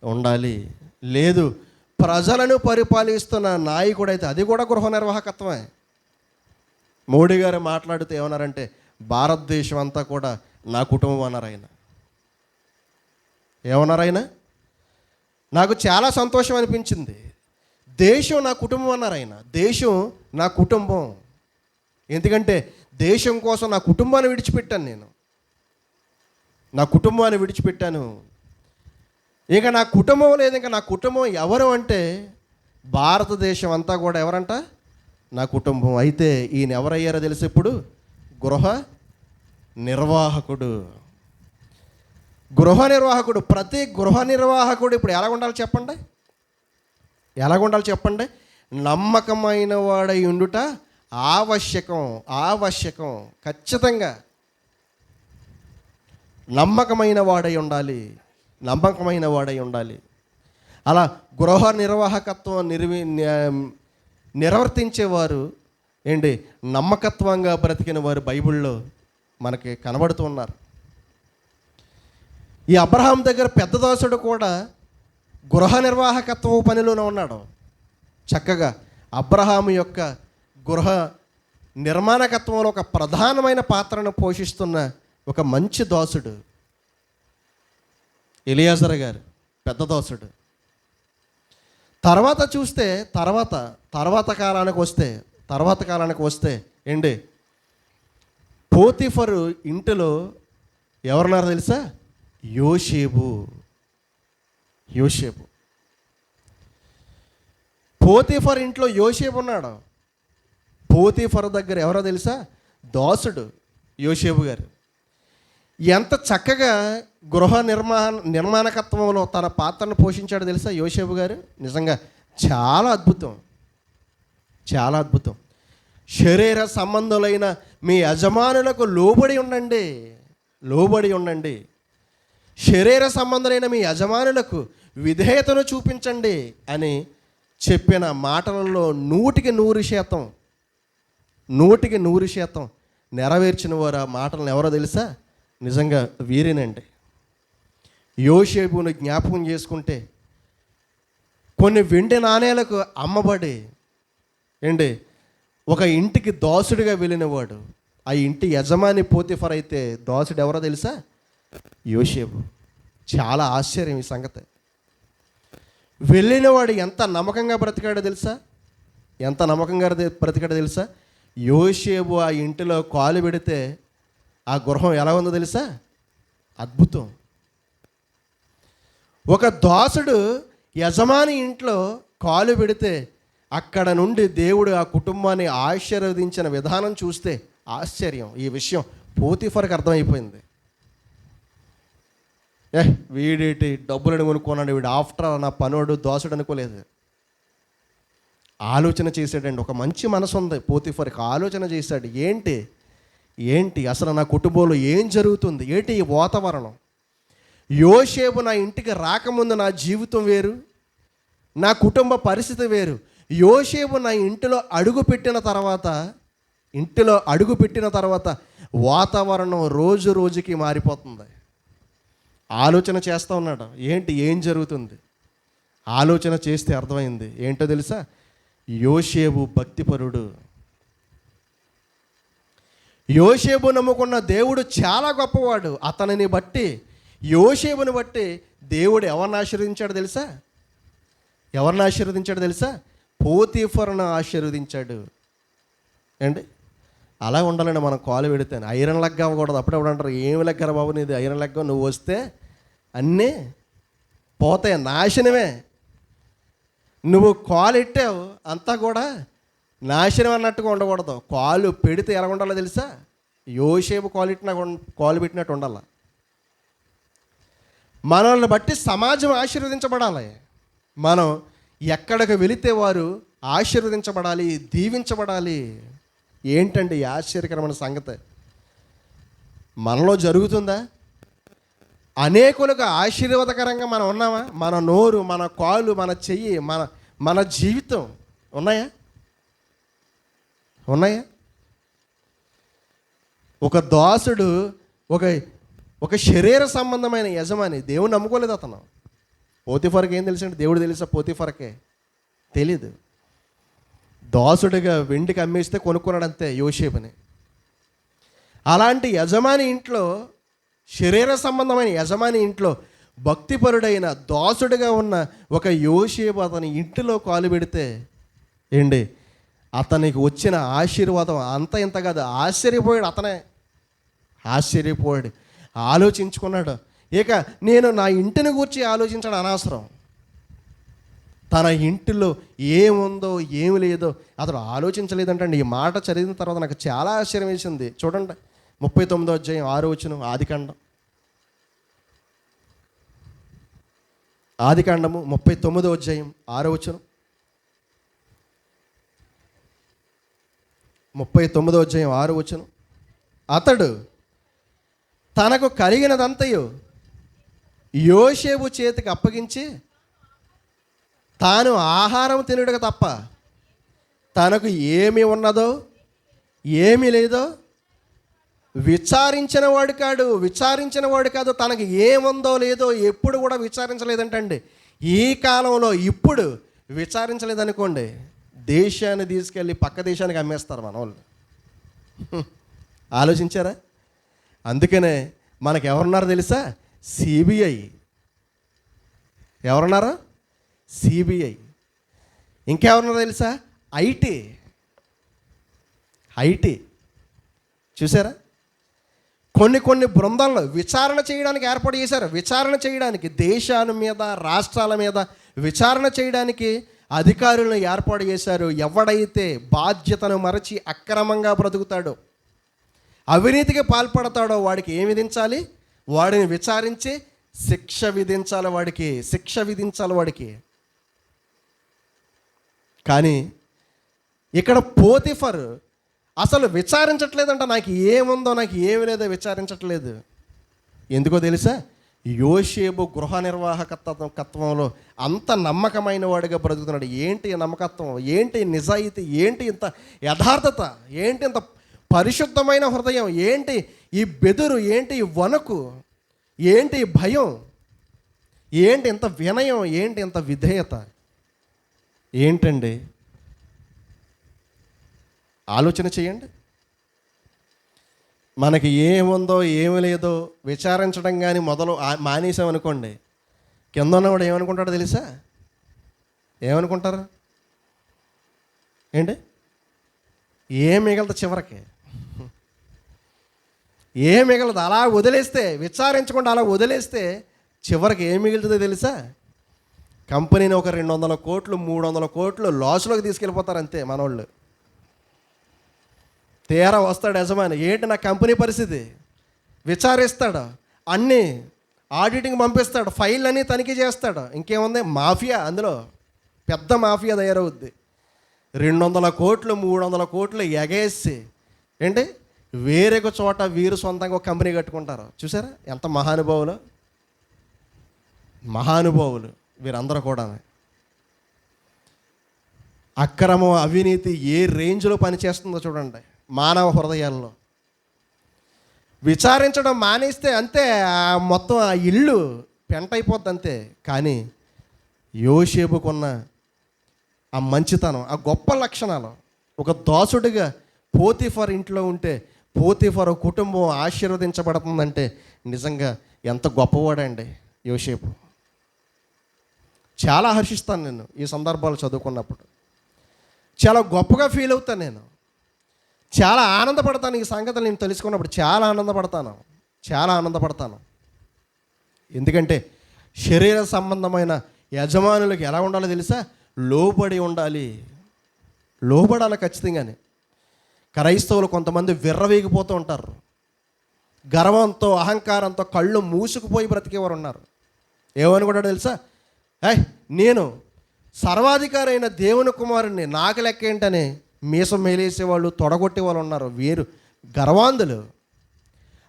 ఉండాలి. లేదు, ప్రజలను పరిపాలిస్తున్న నాయకుడైతే అది కూడా గృహ నిర్వాహకత్వమే. మోడీ గారు మాట్లాడుతూ ఏమన్నారంటే, భారతదేశం అంతా కూడా నా కుటుంబం అన్నారు ఆయన. ఏమన్నారు? నాకు చాలా సంతోషం అనిపించింది. దేశం నా కుటుంబం అన్నారు ఆయన. దేశం నా కుటుంబం. ఎందుకంటే దేశం కోసం నా కుటుంబాన్ని విడిచిపెట్టాను. ఇక నా కుటుంబం లేదు. ఇంకా నా కుటుంబం ఎవరు అంటే భారతదేశం అంతా కూడా ఎవరంట? నా కుటుంబం. అయితే ఈయన ఎవరయ్యారో తెలిసి ఇప్పుడు గృహ నిర్వాహకుడు. ప్రతి గృహ నిర్వాహకుడు ఇప్పుడు ఎలాగుండాలి చెప్పండి? నమ్మకమైన వాడై ఉండుట ఆవశ్యకం. ఖచ్చితంగా నమ్మకమైన వాడై ఉండాలి. అలా గృహ నిర్వాహకత్వం నిర్వర్తించేవారు నమ్మకత్వంగా బ్రతికిన వారు బైబిల్లో మనకి కనబడుతూ ఉన్నారు. ఈ అబ్రహాం దగ్గర పెద్ద దాసుడు కూడా గృహ నిర్వాహకత్వ పనిలోనే ఉన్నాడు. చక్కగా అబ్రహాము యొక్క గృహ నిర్మాణకత్వంలో ఒక ప్రధానమైన పాత్రను పోషిస్తున్న ఒక మంచి దాసుడు ఎలియాజర్ గారు, పెద్ద దాసుడు. తర్వాత చూస్తే తర్వాత కాలానికి వస్తే ఏంటి, పోతీఫరు ఇంటిలో ఎవరున్నారు తెలుసా? యోసేపు. పోతీఫర్ ఇంట్లో యోసేపు ఉన్నాడు. పోతీఫర్ దగ్గర ఎవరో తెలుసా? దాసుడు యోసేపు గారు. ఎంత చక్కగా గృహ నిర్మాణకత్వంలో తన పాత్రను పోషించాడో తెలుసా యోసేపు గారు? నిజంగా చాలా అద్భుతం. శరీర సంబంధులైన మీ యజమానులకు లోబడి ఉండండి. శరీర సంబంధులైన మీ యజమానులకు విధేయతను చూపించండి అని చెప్పిన మాటలలో 100% నెరవేర్చిన వారు ఆ మాటలను ఎవరో తెలుసా? నిజంగా వీరేనండి. యోసేపును జ్ఞాపకం చేసుకుంటే కొన్ని వెండి నాణేలకు అమ్మబడి ఒక ఇంటికి దాసుడిగా వెళ్ళినవాడు. ఆ ఇంటి యజమాని పోతీఫర్ అయితే దాసుడు ఎవరో తెలుసా? యోసేపు. చాలా ఆశ్చర్యం ఈ సంగతి. వెళ్ళినవాడు ఎంత నమ్మకంగా బ్రతికాడో తెలుసా? యోసేపు ఆ ఇంటిలో కాలు పెడితే ఆ గృహం ఎలా ఉందో తెలుసా? అద్భుతం. ఒక దాసుడు యజమాని ఇంట్లో కాలు పెడితే అక్కడ నుండి దేవుడు ఆ కుటుంబాన్ని ఆశీర్వదించిన విధానం చూస్తే ఆశ్చర్యం. ఈ విషయం పోతీఫర్కి అర్థమైపోయింది. వీడేటి డబ్బులను కొనుక్కున్నాడు, వీడు ఆఫ్టర్ నా పనోడు దాసుడు అనుకోలేదు. ఆలోచన చేశాడండి. ఒక మంచి మనసు ఉంది పోతీఫర్కి. ఆలోచన చేశాడు, ఏంటి అసలు నా కుటుంబంలో ఏం జరుగుతుంది, ఏంటి ఈ వాతావరణం? యోసేపు నా ఇంటికి రాకముందు నా జీవితం వేరు, నా కుటుంబ పరిస్థితి వేరు. యోసేపు నా ఇంటిలో అడుగుపెట్టిన తర్వాత వాతావరణం రోజు రోజుకి మారిపోతుంది. ఆలోచన చేస్తూ ఉన్నాడు, ఏం జరుగుతుంది? ఆలోచన చేస్తే అర్థమైంది. ఏంటో తెలుసా? యోసేపు భక్తిపరుడు. యోసేపు నమ్ముకున్న దేవుడు చాలా గొప్పవాడు. యోసేపుని బట్టి దేవుడు ఎవరిని ఆశీర్వదించాడు తెలుసా? పోతీఫరును ఆశీర్వదించాడు. అలా ఉండాలండి. మనం కాలు పెడితే ఐరన్ లెగ్ అవ్వకూడదు. అప్పుడప్పుడు అంటారు, ఏమి లెగ్గరా బాబు నీది ఐరన్ లెగ్గ, నువ్వు వస్తే అన్నీ పోతాయి, నాశనమే. నువ్వు కాలు ఎట్టావు అంతా కూడా నాశనం అన్నట్టుగా ఉండకూడదు. కాలు పెడితే ఎలా ఉండాలో తెలుసా? యోసేపు కాలు పెట్టినట్టు ఉండాలి. మనల్ని బట్టి సమాజం ఆశీర్వదించబడాలి. మనం ఎక్కడికి వెళితే వారు ఆశీర్వదించబడాలి, దీవించబడాలి. ఏంటండి ఈ ఆశ్చర్యకరమైన సంగతి? మనలో జరుగుతుందా? అనేకులకు ఆశీర్వాదకరంగా మనం ఉన్నామా? మన నోరు, మన కాలు, మన చెయ్యి, మన జీవితం ఉన్నాయా? ఒక దాసుడు, ఒక శరీర సంబంధమైన యజమాని, దేవుని నమ్ముకోలేదు అతను. పోతీఫర్కి ఏం తెలుసండి? దేవుడు తెలుసా? పోతీఫర్కే తెలీదు. దాసుడిగా వెండికి అమ్మేస్తే కొనుక్కున్నాడు అంతే యోసేపుని. అలాంటి యజమాని ఇంట్లో, శరీర సంబంధమైన యజమాని ఇంట్లో భక్తిపరుడైన దాసుడిగా ఉన్న ఒక యోసేపు అతని ఇంటిలో కాలు పెడితే అతనికి వచ్చిన ఆశీర్వాదం అంత ఇంత కాదు. ఆశ్చర్యపోయాడు, ఆలోచించుకున్నాడు. ఇక నేను నా ఇంటిని గూర్చి ఆలోచించడం అనవసరం, తన ఇంటిలో ఏముందో ఏమి లేదో అతడు ఆలోచించలేదంటండి. ఈ మాట చదివిన తర్వాత నాకు చాలా ఆశ్చర్యం వేసింది. చూడండి, 39వ అధ్యాయం 6వ వచనం, ఆదికాండము 39వ అధ్యాయం 6వ వచనం. 39వ అధ్యాయం 6వ వచనం. అతడు తనకు కలిగినదంతయు యోసేపు చేతికి అప్పగించి తాను ఆహారం తినడుగా తప్ప తనకు ఏమి ఉన్నదో ఏమీ లేదో విచారించిన వాడు కాదు, తనకి ఏముందో లేదో ఎప్పుడు కూడా విచారించలేదంటండి. ఈ కాలంలో ఇప్పుడు విచారించలేదనుకోండి, దేశాన్ని తీసుకెళ్ళి పక్క దేశానికి అమ్మేస్తారు మన వాళ్ళు. ఆలోచించారా? అందుకనే మనకు ఎవరున్నారు తెలుసా? సిబిఐ. ఎవరున్నారు? సిబిఐ. ఇంకెవరున్నారు తెలుసా? ఐటీ. చూసారా? కొన్ని బృందాలను విచారణ చేయడానికి ఏర్పాటు చేశారు. విచారణ చేయడానికి, దేశాల మీద, రాష్ట్రాల మీద విచారణ చేయడానికి అధికారులను ఏర్పాటు చేశారు. ఎవడైతే బాధ్యతను మరచి అక్రమంగా బ్రతుకుతాడో, అవినీతికి పాల్పడతాడో వాడికి ఏం విధించాలి? వాడిని విచారించి శిక్ష విధించాలి వాడికి. కానీ ఇక్కడ పోతిఫర్ అసలు విచారించట్లేదంట. నాకు ఏముందో, నాకు ఏమి లేదో విచారించట్లేదు. ఎందుకో తెలుసా? యోసేపు గృహ నిర్వాహకత్వంలో అంత నమ్మకమైన వాడిగా బ్రతుకుతున్నాడు. ఏంటి నమ్మకత్వం? ఏంటి నిజాయితీ? ఏంటి ఇంత యథార్థత? ఏంటి ఇంత పరిశుద్ధమైన హృదయం? ఏంటి ఈ బెదురు? ఏంటి ఈ వణుకు? ఏంటి ఈ భయం? ఏంటి ఇంత వినయం? ఏంటి ఇంత విధేయత? ఏంటండి? ఆలోచన చేయండి. మనకి ఏముందో ఏమి లేదో విచారించడం కానీ మానేసామనుకోండి, కింద ఉన్నవాడు ఏమనుకుంటాడో తెలుసా? ఏమనుకుంటారు? ఏంటి? ఏం మిగలదు చివరికి? ఏం మిగలదు. అలా వదిలేస్తే, విచారించకుండా అలా వదిలేస్తే చివరికి ఏం మిగులుతుందో తెలుసా? కంపెనీని ఒక 200 కోట్లు 300 కోట్లు లాస్లోకి తీసుకెళ్ళిపోతారు అంతే మనోళ్ళు. తీరా వస్తాడు యజమాని, ఏంటి నా కంపెనీ పరిస్థితి? విచారిస్తాడు, అన్నీ ఆడిటింగ్ పంపిస్తాడు, ఫైల్ అన్నీ తనిఖీ చేస్తాడు. ఇంకేముంది? మాఫియా, అందులో పెద్ద మాఫియా తయారవుద్ది. 200 కోట్లు 300 కోట్లు ఎగేసి ఏంటి వేరొక చోట వీరు సొంతంగా ఒక కంపెనీ కట్టుకుంటారు. చూసారా ఎంత మహానుభావులు వీరందరూ కూడా. అక్రమం, అవినీతి ఏ రేంజ్లో పనిచేస్తుందో చూడండి మానవ హృదయాల్లో. విచారించడం మానేస్తే అంతే, మొత్తం ఆ ఇల్లు పెంటైపోద్ది అంతే. కానీ యోసేపుకున్న ఆ మంచితనం, ఆ గొప్ప లక్షణాలు, ఒక దాసుడిగా పోతిఫర్ ఇంట్లో ఉంటే పోతిఫర్ కుటుంబం ఆశీర్వదించబడుతుందంటే నిజంగా ఎంత గొప్పవాడండి యోసేపు. చాలా హర్షిస్తాను నేను ఈ సందర్భాలు చదువుకున్నప్పుడు. చాలా గొప్పగా ఫీల్ అవుతాను నేను. చాలా ఆనందపడతాను ఈ సంగతులు నేను తెలుసుకున్నప్పుడు. చాలా ఆనందపడతాను. ఎందుకంటే శరీర సంబంధమైన యజమానులకు ఎలా ఉండాలో తెలుసా? లోబడాలి ఖచ్చితంగానే. క్రైస్తవులు కొంతమంది విర్రవీగిపోతూ ఉంటారు. గర్వంతో, అహంకారంతో కళ్ళు మూసుకుపోయి బ్రతికేవారు ఉన్నారు. ఏమనుకుంటాడో తెలుసా? నేను సర్వాధికారి అయిన దేవుని కుమారుణ్ణి, నాకు లెక్క ఏంటని మీసం మేలేసేవాళ్ళు, తొడగొట్టే వాళ్ళు ఉన్నారు. వీరు గర్వాంధులు,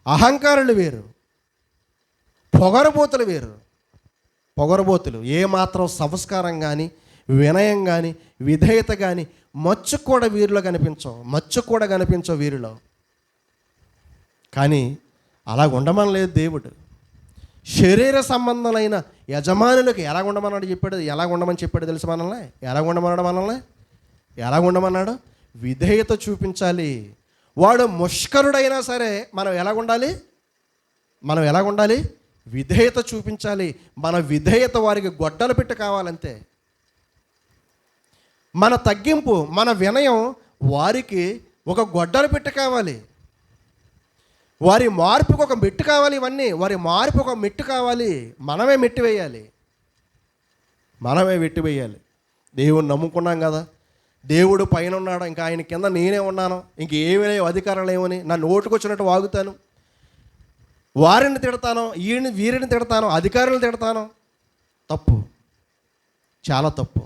అహంకారులు వేరు, పొగరబోతులు. ఏమాత్రం సంస్కారం కానీ, వినయం కానీ, విధేయత కానీ మచ్చుకు కూడా కనిపించవు వీరిలో. కానీ అలా ఉండమనలేదు దేవుడు. శరీర సంబంధమైన యజమానులకు ఎలా ఉండమని చెప్పాడు తెలుసు మనల్ని? ఎలా ఉండమన్నాడు? విధేయత చూపించాలి. వాడు ముష్కరుడైనా సరే మనం ఎలా ఉండాలి? విధేయత చూపించాలి. మన విధేయత వారికి గొడ్డలు పెట్టి కావాలంతే. మన తగ్గింపు, మన వినయం వారికి ఒక గొడ్డలు పెట్టి కావాలి. వారి మార్పుకు ఒక మెట్టు కావాలి. వారి మార్పు ఒక మెట్టు కావాలి. మనమే మెట్టు వేయాలి. దేవుని నమ్ముకున్నాం కదా, దేవుడు పైన ఉన్నాడు, ఇంకా ఆయన కింద నేనే ఉన్నాను, ఇంకేమీ లేవు అధికారాలు ఏమని నా నోటుకు వచ్చినట్టు వాగుతాను, వారిని తిడతాను, వీరిని తిడతాను, అధికారులను తిడతాను. తప్పు, చాలా తప్పు.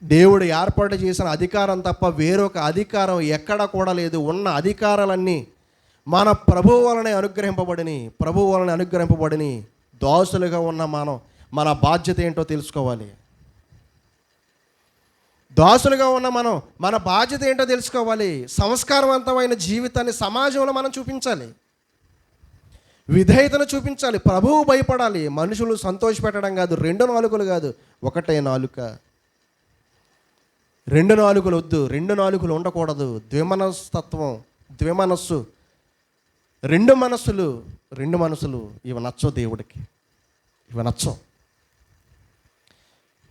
దేవుడు ఏర్పాటు చేసిన అధికారం తప్ప వేరొక అధికారం ఎక్కడ కూడా లేదు. ఉన్న అధికారాలన్నీ మన ప్రభువు వలనే అనుగ్రహింపబడిని. దాసులుగా ఉన్న మన బాధ్యత ఏంటో తెలుసుకోవాలి. దాసులుగా ఉన్న మనం మన బాధ్యత ఏంటో తెలుసుకోవాలి. సంస్కారవంతమైన జీవితాన్ని సమాజంలో మనం చూపించాలి, విధేయతను చూపించాలి, ప్రభువు భయపడాలి. మనుషులు సంతోషపెట్టడం కాదు, 2 నాలుకలు కాదు, ఒకటే నాలుక. 2 నాలుకలు వద్దు, 2 నాలుకలు ఉండకూడదు. ద్విమనస్తత్వం, ద్విమనస్సు, 2 మనస్సులు, 2 మనసులు ఇవి నచ్చవు దేవుడికి, ఇవి నచ్చవు.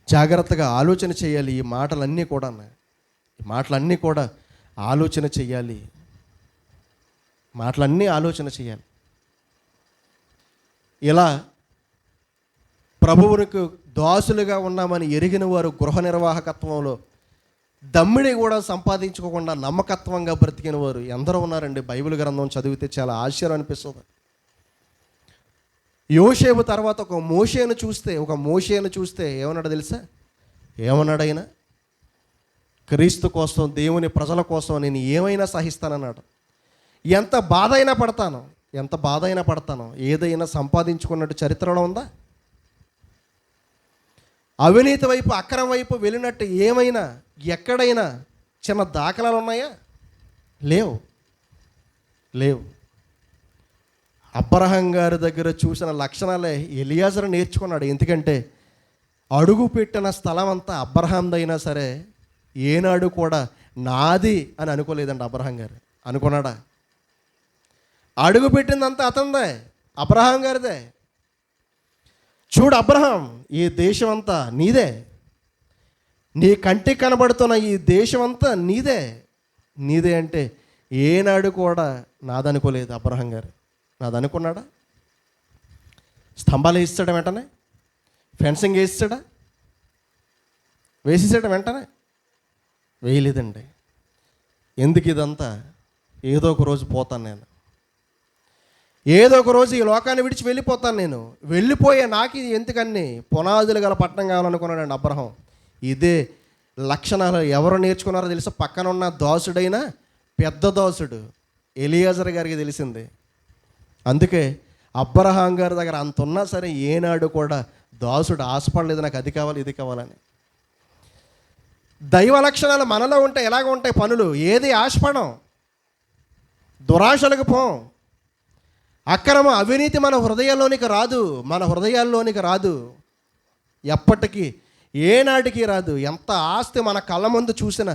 జాగ్రత్తగా ఆలోచన చేయాలి. ఈ మాటలన్నీ కూడా ఆలోచన చేయాలి, మాటలన్నీ ఆలోచన చేయాలి. ఇలా ప్రభువునికి దాసులుగా ఉన్నామని ఎరిగిన వారు గృహ నిర్వాహకత్వంలో దమ్మిడి కూడా సంపాదించుకోకుండా నమ్మకత్వంగా బ్రతికిన వారు ఎందరో ఉన్నారండి. బైబిల్ గ్రంథం చదివితే చాలా ఆశ్చర్యం అనిపిస్తుంది. యోసేపు తర్వాత ఒక మోషేను చూస్తే ఏమన్నాడు తెలుసా? ఏమన్నాడు? క్రీస్తు కోసం, దేవుని ప్రజల కోసం నేను ఏమైనా సహిస్తానన్నాడు. ఎంత బాధ అయినా పడతాను, ఏదైనా సంపాదించుకున్నట్టు చరిత్రలో ఉందా? అవినీతి వైపు, అక్రమ వైపు వెళ్ళినట్టు ఏమైనా ఎక్కడైనా చిన్న దాఖలాలు ఉన్నాయా? లేవు. అబ్రహాం గారి దగ్గర చూసిన లక్షణాలే ఎలియాజరు నేర్చుకున్నాడు. ఎందుకంటే అడుగు పెట్టిన స్థలం అంతా అబ్రహాందైనా సరే ఏనాడు కూడా నాది అని అనుకోలేదండి అబ్రహాం గారు. అనుకున్నాడా? అడుగు పెట్టిందంతా అతనిదే, అబ్రహాం గారిదే. చూడు అబ్రహాం, ఈ దేశం అంతా నీదే, నీ కంటికి కనబడుతున్న ఈ దేశం అంతా నీదే అంటే ఏనాడు కూడా నాదనుకోలేదు అబ్రహాం గారు. నాదనుకున్నాడా? స్తంభాలు వేస్తాడు వెంటనే, ఫెన్సింగ్ వేసేసాడు వెంటనే? వేయలేదండి. ఎందుకు ఇదంతా? ఏదో ఒక రోజు పోతాను నేను, ఏదో ఒక రోజు ఈ లోకాన్ని విడిచి వెళ్ళిపోతాను నేను. వెళ్ళిపోయే నాకు ఇది ఎందుకని పునాదులు గల పట్టణం కావాలనుకున్నాడండి అబ్రహాం. ఇదే లక్షణాలు ఎవరు నేర్చుకున్నారో తెలుసా? పక్కన ఉన్న దాసుడైన పెద్ద దాసుడు ఎలియాజర్ గారికి తెలిసింది. అందుకే అబ్రహాం గారి దగ్గర అంత ఉన్నా సరే ఏనాడు కూడా దాసుడు ఆశపడలేదు నాకు అది కావాలి ఇది కావాలని. దైవ లక్షణాలు మనలో ఉంటే ఎలాగ ఉంటాయి పనులు? ఏది ఆశపడం, దురాశలకు పోం, అక్రమ అవినీతి మన హృదయాల్లోనికి రాదు, ఎప్పటికీ ఏనాటికి రాదు. ఎంత ఆస్తి మన కళ్ళ ముందు చూసినా,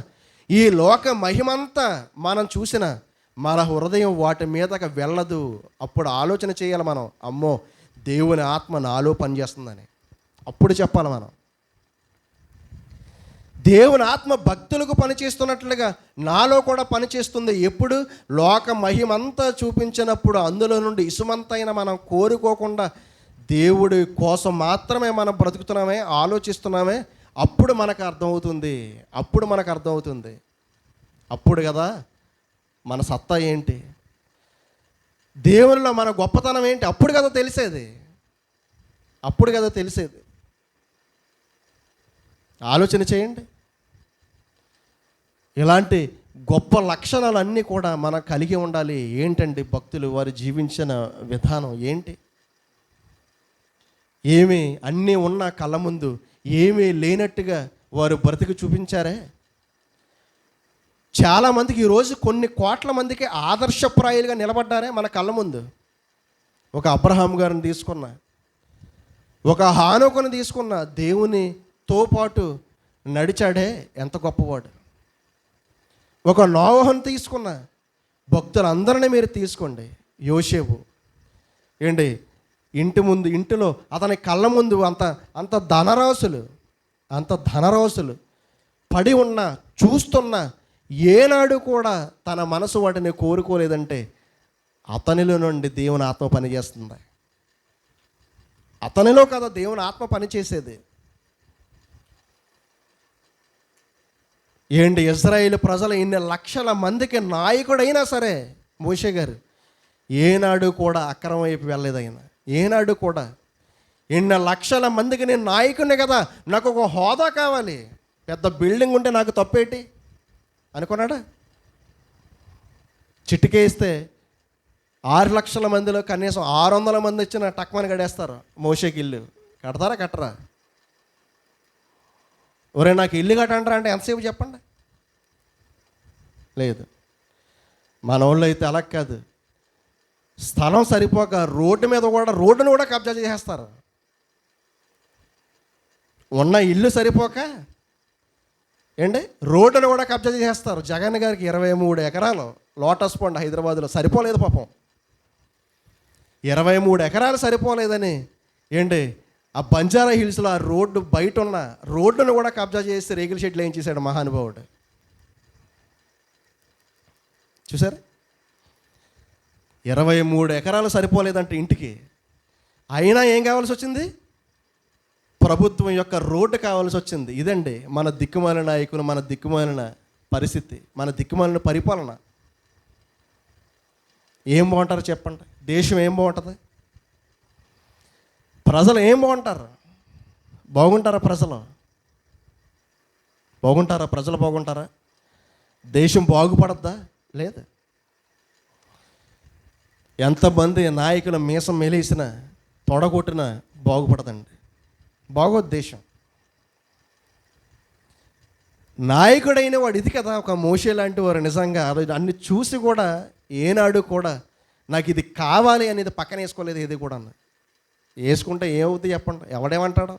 ఈ లోక మహిమంతా మనం చూసినా మన హృదయం వాటి మీదకి వెళ్ళదు. అప్పుడు ఆలోచన చేయాలి మనం, అమ్మో దేవుని ఆత్మ నాలో పనిచేస్తుందని. అప్పుడు చెప్పాలి మనం, దేవుని ఆత్మ భక్తులకు పనిచేస్తున్నట్లుగా నాలో కూడా పనిచేస్తుంది. ఎప్పుడు? లోక మహిమంతా చూపించినప్పుడు, అందులో నుండి ఇసుమంతైనా మనం కోరుకోకుండా దేవుడి కోసం మాత్రమే మనం బ్రతుకుతున్నామే, ఆలోచిస్తున్నామే, అప్పుడు మనకు అర్థమవుతుంది. అప్పుడు కదా మన సత్తా ఏంటి, దేవునిలో మన గొప్పతనం ఏంటి, అప్పుడు కదా తెలిసేది. ఆలోచన చేయండి. ఇలాంటి గొప్ప లక్షణాలన్నీ కూడా మనం కలిగి ఉండాలి. ఏంటండి భక్తులు వారు జీవించిన విధానం ఏంటి? ఏమీ అన్నీ ఉన్న కళ్ళ ముందు ఏమీ లేనట్టుగా వారు బ్రతికి చూపించారే. చాలామందికి ఈరోజు కొన్ని కోట్ల మందికి ఆదర్శప్రాయాలుగా నిలబడ్డారే మన కళ్ళ ముందు. ఒక అబ్రహాం గారిని తీసుకున్నా, ఒక హానోకుని తీసుకున్నా, దేవునితో పాటు నడిచాడే ఎంత గొప్పవాడు. ఒక నోవహును తీసుకున్న, భక్తులందరినీ మీరు తీసుకోండి. యోసేపు ఏంటి, ఇంటిలో అతని కళ్ళ ముందు అంత ధనరాశులు పడి ఉన్నా, చూస్తున్నా, ఏనాడు కూడా తన మనసు వాటిని కోరుకోలేదంటే అతనిలో నుండి దేవుని ఆత్మ పనిచేస్తుంది. అతనిలో కదా దేవుని ఆత్మ పనిచేసేది. ఏంటి, ఇజ్రాయేలు ప్రజలు ఇన్ని లక్షల మందికి నాయకుడైనా సరే మోషే గారు ఏనాడు కూడా అక్రమం వైపు వెళ్ళలేదు. ఆయన ఏనాడు కూడా ఇన్ని లక్షల మందికి నేను నాయకుడిని కదా, నాకు ఒక హోదా కావాలి, పెద్ద బిల్డింగ్ ఉంటే నాకు తప్పేటి అనుకున్నాడా? చిటికేస్తే 6 లక్షల మందిలో కనీసం 600 మంది వచ్చిన టక్మని గడేస్తారు. మోషేకి ఇల్లు కడతారా? కట్టరా? ఒరే నాకు ఇల్లు కట్టంటారా అంటే ఎంతసేపు చెప్పండి. లేదు, మన వాళ్ళు అయితే అలా కాదు. స్థలం సరిపోక రోడ్డును కూడా కబ్జా చేసేస్తారు. ఉన్న ఇల్లు సరిపోక ఏంటి రోడ్డును కూడా కబ్జా చేసేస్తారు. జగన్ గారికి 23 ఎకరాలు లోటస్ పాండ్ హైదరాబాద్లో సరిపోలేదు పాపం. 23 ఎకరాలు సరిపోలేదని ఏంటి ఆ బంజారా హిల్స్లో ఆ రోడ్డు బయట ఉన్న రోడ్డును కూడా కబ్జా చేసి రేకుల షెడ్లు ఏం చేశాడు మహానుభావుడు. చూసారు, 23 ఎకరాలు సరిపోలేదంటే ఇంటికి, అయినా ఏం కావాల్సి వచ్చింది? ప్రభుత్వం యొక్క రోడ్డు కావాల్సి వచ్చింది. ఇదండి మన దిక్కుమాలిన నాయకులు, మన దిక్కుమాలిన పరిస్థితి, మన దిక్కుమాలిన పరిపాలన. ఏం బాగుంటారు చెప్పండి? దేశం ఏం బాగుంటుంది? ప్రజలు ఏం బాగుంటారు? బాగుంటారా ప్రజలు? బాగుంటారా ప్రజలు? బాగుంటారా? దేశం బాగుపడద్దా? లేదు. ఎంతమంది నాయకుల మీసం మెలేసిన తొడగొట్టిన బాగుపడదండి, బాగోదు దేశం. నాయకుడైన వాడు ఇది కదా, ఒక మోషే లాంటి వారు నిజంగా అన్ని చూసి కూడా ఏనాడు కూడా నాకు ఇది కావాలి అనేది పక్కన వేసుకోలేదు. ఏది కూడా వేసుకుంటే ఏమవుతుంది చెప్పండి? ఎవడేమంటాడు?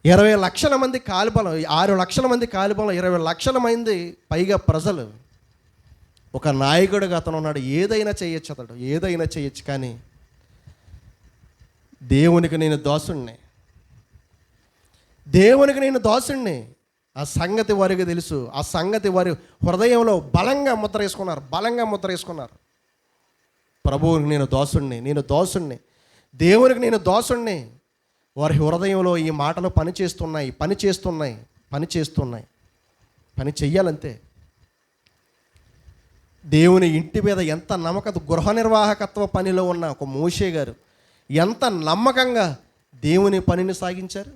20 లక్షల మంది కాలిబలం, 6 లక్షల మంది కాలిబలం, 20 లక్షల మంది పైగా ప్రజలు. ఒక నాయకుడిగా అతను ఉన్నాడు. ఏదైనా చేయొచ్చు, అతడు ఏదైనా చేయొచ్చు. కానీ దేవునికి నేను దాసుణ్ణి, దేవునికి నేను దాసుణ్ణి. ఆ సంగతి వారికి తెలుసు. ఆ సంగతి వారి హృదయంలో బలంగా ముద్ర వేసుకున్నారు. ప్రభువునికి నేను దాసుణ్ణి, దేవునికి నేను దాసుణ్ణి. వారి హృదయంలో ఈ మాటలు పని చెయ్యాలంతే. దేవుని ఇంటి మీద ఎంత నమ్మకం, గృహ నిర్వాహకత్వ పనిలో ఉన్న ఒక మోషే గారు ఎంత నమ్మకంగా దేవుని పనిని సాగించారు.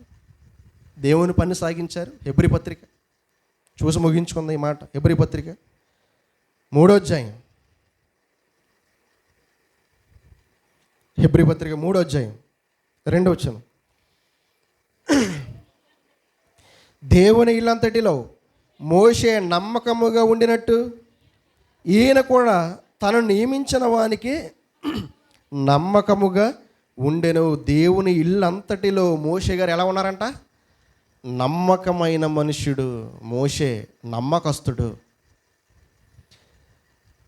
హెబ్రీ పత్రిక చూసి ముగించుకుంది ఈ మాట. హెబ్రీ పత్రిక 3వ అధ్యాయం, హెబ్రీ పత్రిక 3వ అధ్యాయం 2వ వచనం. దేవుని ఇల్లంతటిలో మోషే నమ్మకముగా ఉండినట్టు ఈయన కూడా తను నియమించిన వానికి నమ్మకముగా ఉండెను. దేవుని ఇల్లంతటిలో మోషే గారు ఎలా ఉన్నారంట? నమ్మకమైన మనుష్యుడు. మోషే నమ్మకస్తుడు,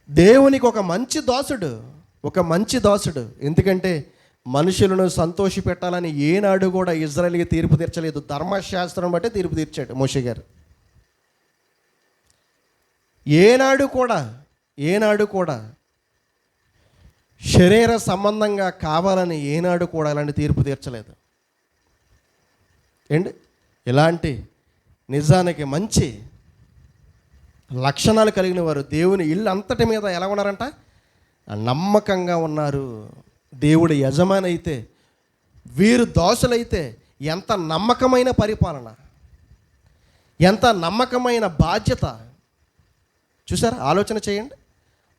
దేవునికి ఒక మంచి దాసుడు. ఎందుకంటే మనుషులను సంతోషపెట్టాలని ఏనాడు కూడా ఇజ్రాయేలుకి తీర్పు తీర్చలేదు. ధర్మశాస్త్రం బట్టే తీర్పు తీర్చాడు మోషే గారు. ఏనాడు కూడా శరీర సంబంధంగా కావాలని ఏనాడు కూడా ఇలాంటి తీర్పు తీర్చలేదు. ఏంటి ఇలాంటి నిజానికి మంచి లక్షణాలు కలిగిన వారు దేవుని ఇల్లు అంతటి మీద ఎలా ఉన్నారంట? నమ్మకంగా ఉన్నారు. దేవుడు యజమాని అయితే, వీరు దాసులైతే ఎంత నమ్మకమైన పరిపాలన, ఎంత నమ్మకమైన బాధ్యత. చూసారా? ఆలోచన చేయండి.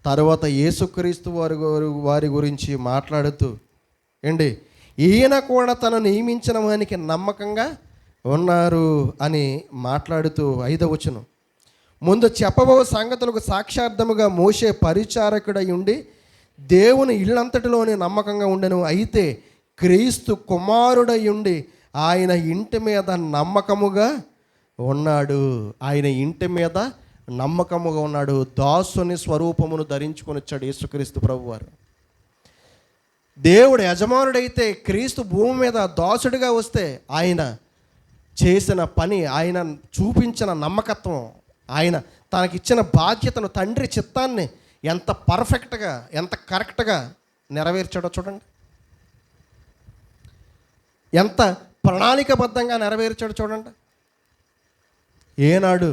తర్వాత యేసుక్రీస్తు వారి గురించి మాట్లాడుతూ ఏంటి, ఈయన కూడా తను నియమించిన వానికి నమ్మకంగా ఉన్నారు అని మాట్లాడుతూ 5వ వచనం. ముందు చెప్పబో సంగతులకు సాక్షార్థముగా మోషే పరిచారకుడై ఉండి దేవుని ఇల్లంతటిలోనే నమ్మకంగా ఉండెను. అయితే క్రీస్తు కుమారుడై ఉండి ఆయన ఇంటి మీద నమ్మకముగా ఉన్నాడు. దాసుని స్వరూపమును ధరించుకొని వచ్చాడు యేసుక్రీస్తు ప్రభువారు. దేవుడు యజమానుడైతే క్రీస్తు భూమి మీద దాసుడిగా వస్తే ఆయన చేసిన పని, ఆయన చూపించిన నమ్మకత్వం, ఆయన తనకిచ్చిన బాధ్యతను, తండ్రి చిత్తాన్ని ఎంత పర్ఫెక్ట్గా, ఎంత కరెక్ట్గా నెరవేర్చాడో చూడండి. ఎంత ప్రణాళికబద్ధంగా నెరవేర్చాడో చూడండి. ఏనాడు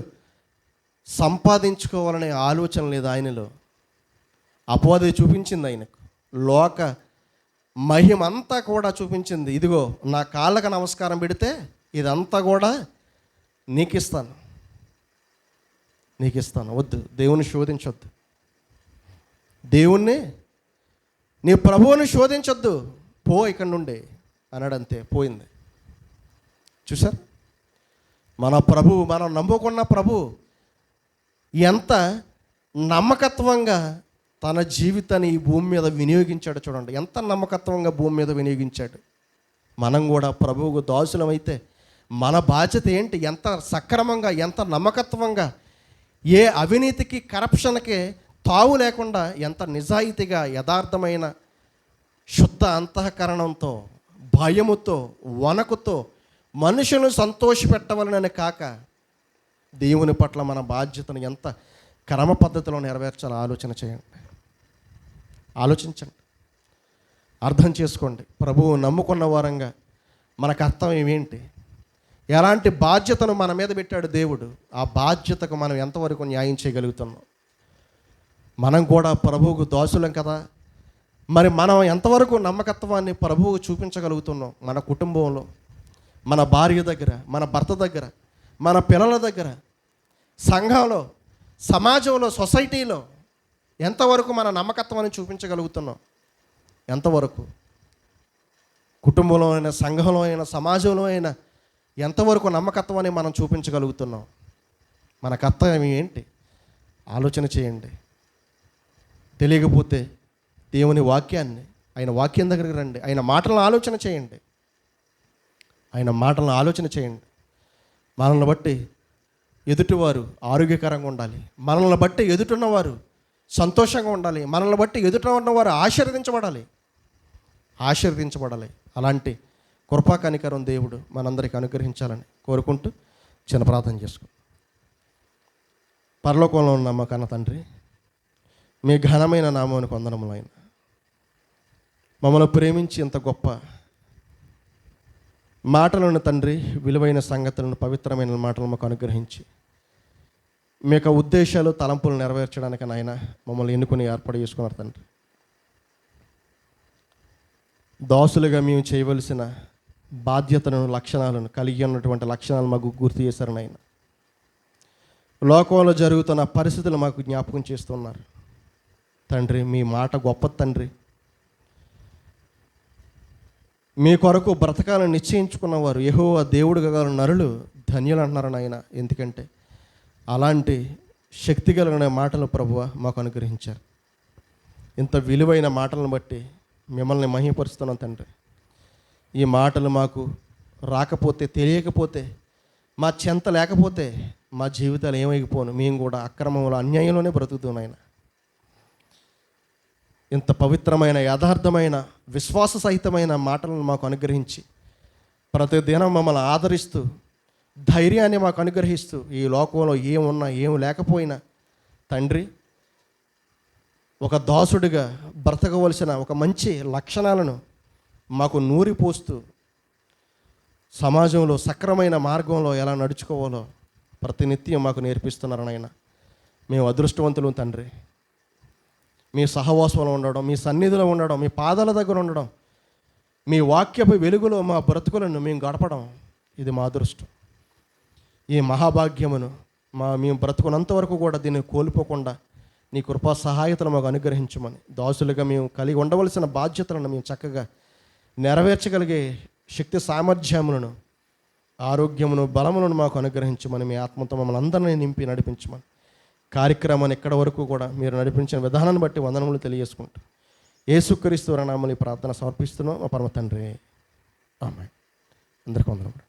సంపాదించుకోవాలనే ఆలోచన లేదు ఆయనలో. అపవాది చూపించింది ఆయనకు లోక మహిమంతా కూడా చూపించింది. ఇదిగో నా కాళ్ళకు నమస్కారం పెడితే ఇదంతా కూడా నీకు ఇస్తాను. వద్దు, దేవుని శోధించొద్దు, దేవుణ్ణి నీ ప్రభువుని శోధించొద్దు, పో ఇక్కడి నుండి అన్నాడు. అంతే, పోయింది. చూసారు? మన ప్రభు, మనం నమ్ముకున్న ప్రభు ఎంత నమ్మకత్వంగా తన జీవితాన్ని ఈ భూమి మీద వినియోగించాడు. చూడండి, ఎంత నమ్మకత్వంగా భూమి మీద వినియోగించాడు. మనం కూడా ప్రభువుకు దాసులమైతే మన బాధ్యత ఏంటి? ఎంత సక్రమంగా, ఎంత నమ్మకత్వంగా, ఏ అవినీతికి, కరప్షన్కి తావు లేకుండా, ఎంత నిజాయితీగా, యథార్థమైన శుద్ధ అంతఃకరణంతో, భయముతో, వణకుతో మనుషులను సంతోషపెట్టవలనని కాక దేవుని పట్ల మన బాధ్యతను ఎంత క్రమ పద్ధతిలో నెరవేర్చాలో ఆలోచన చేయండి. ఆలోచించండి, అర్థం చేసుకోండి. ప్రభువు నమ్ముకున్న వారంగా మన కర్తవ్యం ఏంటి? ఎలాంటి బాధ్యతను మన మీద పెట్టాడు దేవుడు? ఆ బాధ్యతకు మనం ఎంతవరకు న్యాయం చేయగలుగుతున్నాం? మనం కూడా ప్రభువుకు దాసులం కదా. మరి మనం ఎంతవరకు నమ్మకత్వాన్ని ప్రభువుకు చూపించగలుగుతున్నాం? మన కుటుంబంలో, మన భార్య దగ్గర, మన భర్త దగ్గర, మన పిల్లల దగ్గర, సంఘంలో, సమాజంలో, సొసైటీలో ఎంతవరకు మన నమ్మకత్వాన్ని చూపించగలుగుతున్నాం? ఎంతవరకు? కుటుంబంలో అయినా, సంఘంలో అయినా, సమాజంలో అయినా ఎంతవరకు నమ్మకత్వాన్ని మనం చూపించగలుగుతున్నాం? మన కర్తవ్యం ఏంటి? ఆలోచన చేయండి. తెలియకపోతే దేవుని వాక్యాన్ని, ఆయన వాక్యం దగ్గరికి రండి. ఆయన మాటలను ఆలోచన చేయండి. ఆయన మాటలను ఆలోచన చేయండి. మనల్ని బట్టి ఎదుటివారు ఆరోగ్యకరంగా ఉండాలి. మనల్ని బట్టి ఎదుటున్నవారు సంతోషంగా ఉండాలి. మనల్ని బట్టి ఎదుట ఉన్నవారు ఆశీర్వదించబడాలి. అలాంటి కృపా కనికరం దేవుడు మనందరికీ అనుగ్రహించాలని కోరుకుంటూ చిన్న ప్రార్థన చేసుకుంటాం. పరలోకంలో ఉన్న మా కన్న తండ్రి, మీ ఘనమైన నామానికి వందనములైన, మమ్మల్ని ప్రేమించి ఇంత గొప్ప మాటలను తండ్రి, విలువైన సంగతులను, పవిత్రమైన మాటలను మాకు అనుగ్రహించి మీ యొక్క ఉద్దేశాలు, తలంపులు నెరవేర్చడానికి నాయన మమ్మల్ని ఎన్నుకొని ఏర్పాటు చేసుకున్నారు తండ్రి. దాసులుగా మేము చేయవలసిన బాధ్యతలను, లక్షణాలను కలిగి ఉన్నటువంటి లక్షణాలు మాకు గుర్తు చేశారు నాయన. లోకంలో జరుగుతున్న పరిస్థితులు మాకు జ్ఞాపకం చేస్తున్నారు తండ్రి. మీ మాట గొప్ప తండ్రి. మీ కొరకు బ్రతకాలను నిశ్చయించుకున్నవారు, యెహోవా దేవుడుగా గల నరులు ధన్యులు అంటున్నారు నాయన. ఎందుకంటే అలాంటి శక్తి కలిగిన మాటలు ప్రభువా మాకు అనుగ్రహించారు. ఇంత విలువైన మాటలను బట్టి మిమ్మల్ని మహిమపరుస్తున్నాం తండ్రి. ఈ మాటలు మాకు రాకపోతే, తెలియకపోతే, మా చెంత లేకపోతే మా జీవితాలు ఏమైపోను. మేము కూడా అక్రమంలో, అన్యాయంలోనే బ్రతుకుతున్నాం నాయన. ఇంత పవిత్రమైన, యథార్థమైన, విశ్వాస సహితమైన మాటలను మాకు అనుగ్రహించి ప్రతిదినం మమ్మల్ని ఆదరిస్తూ, ధైర్యాన్ని మాకు అనుగ్రహిస్తూ, ఈ లోకంలో ఏమున్నా ఏమి లేకపోయినా తండ్రి, ఒక దాసుడిగా బ్రతకవలసిన ఒక మంచి లక్షణాలను మాకు నూరిపోస్తూ, సమాజంలో సక్రమైన మార్గంలో ఎలా నడుచుకోవాలో ప్రతినిత్యం మాకు నేర్పిస్తున్నారు నాయన. మేము అదృష్టవంతులు తండ్రి. మీ సహవాసంలో ఉండడం, మీ సన్నిధిలో ఉండడం, మీ పాదాల దగ్గర ఉండడం, మీ వాక్యపు వెలుగులో మా బ్రతుకులను మేము గడపడం, ఇది మా అదృష్టం. ఈ మహాభాగ్యమును మేము బ్రతుకున్నంత వరకు కూడా దీన్ని కోల్పోకుండా నీ కృపా సహాయతను మాకు అనుగ్రహించమని, దాసులుగా మేము కలిగి ఉండవలసిన బాధ్యతలను మేము చక్కగా నెరవేర్చగలిగే శక్తి సామర్థ్యములను, ఆరోగ్యమును, బలములను మాకు అనుగ్రహించమని, మీ ఆత్మతో మమ్మల్ని అందరినీ నింపి నడిపించమని, కార్యక్రమాన్ని ఎక్కడ వరకు కూడా మీరు నడిపించిన విధానాన్ని బట్టి వందనములు తెలియజేసుకుంటూ యేసుక్రీస్తు నామములో ప్రార్థన సమర్పిస్తున్నాం మా పరమ తండ్రి. ఆమేన్. అందరికీ వందనములు.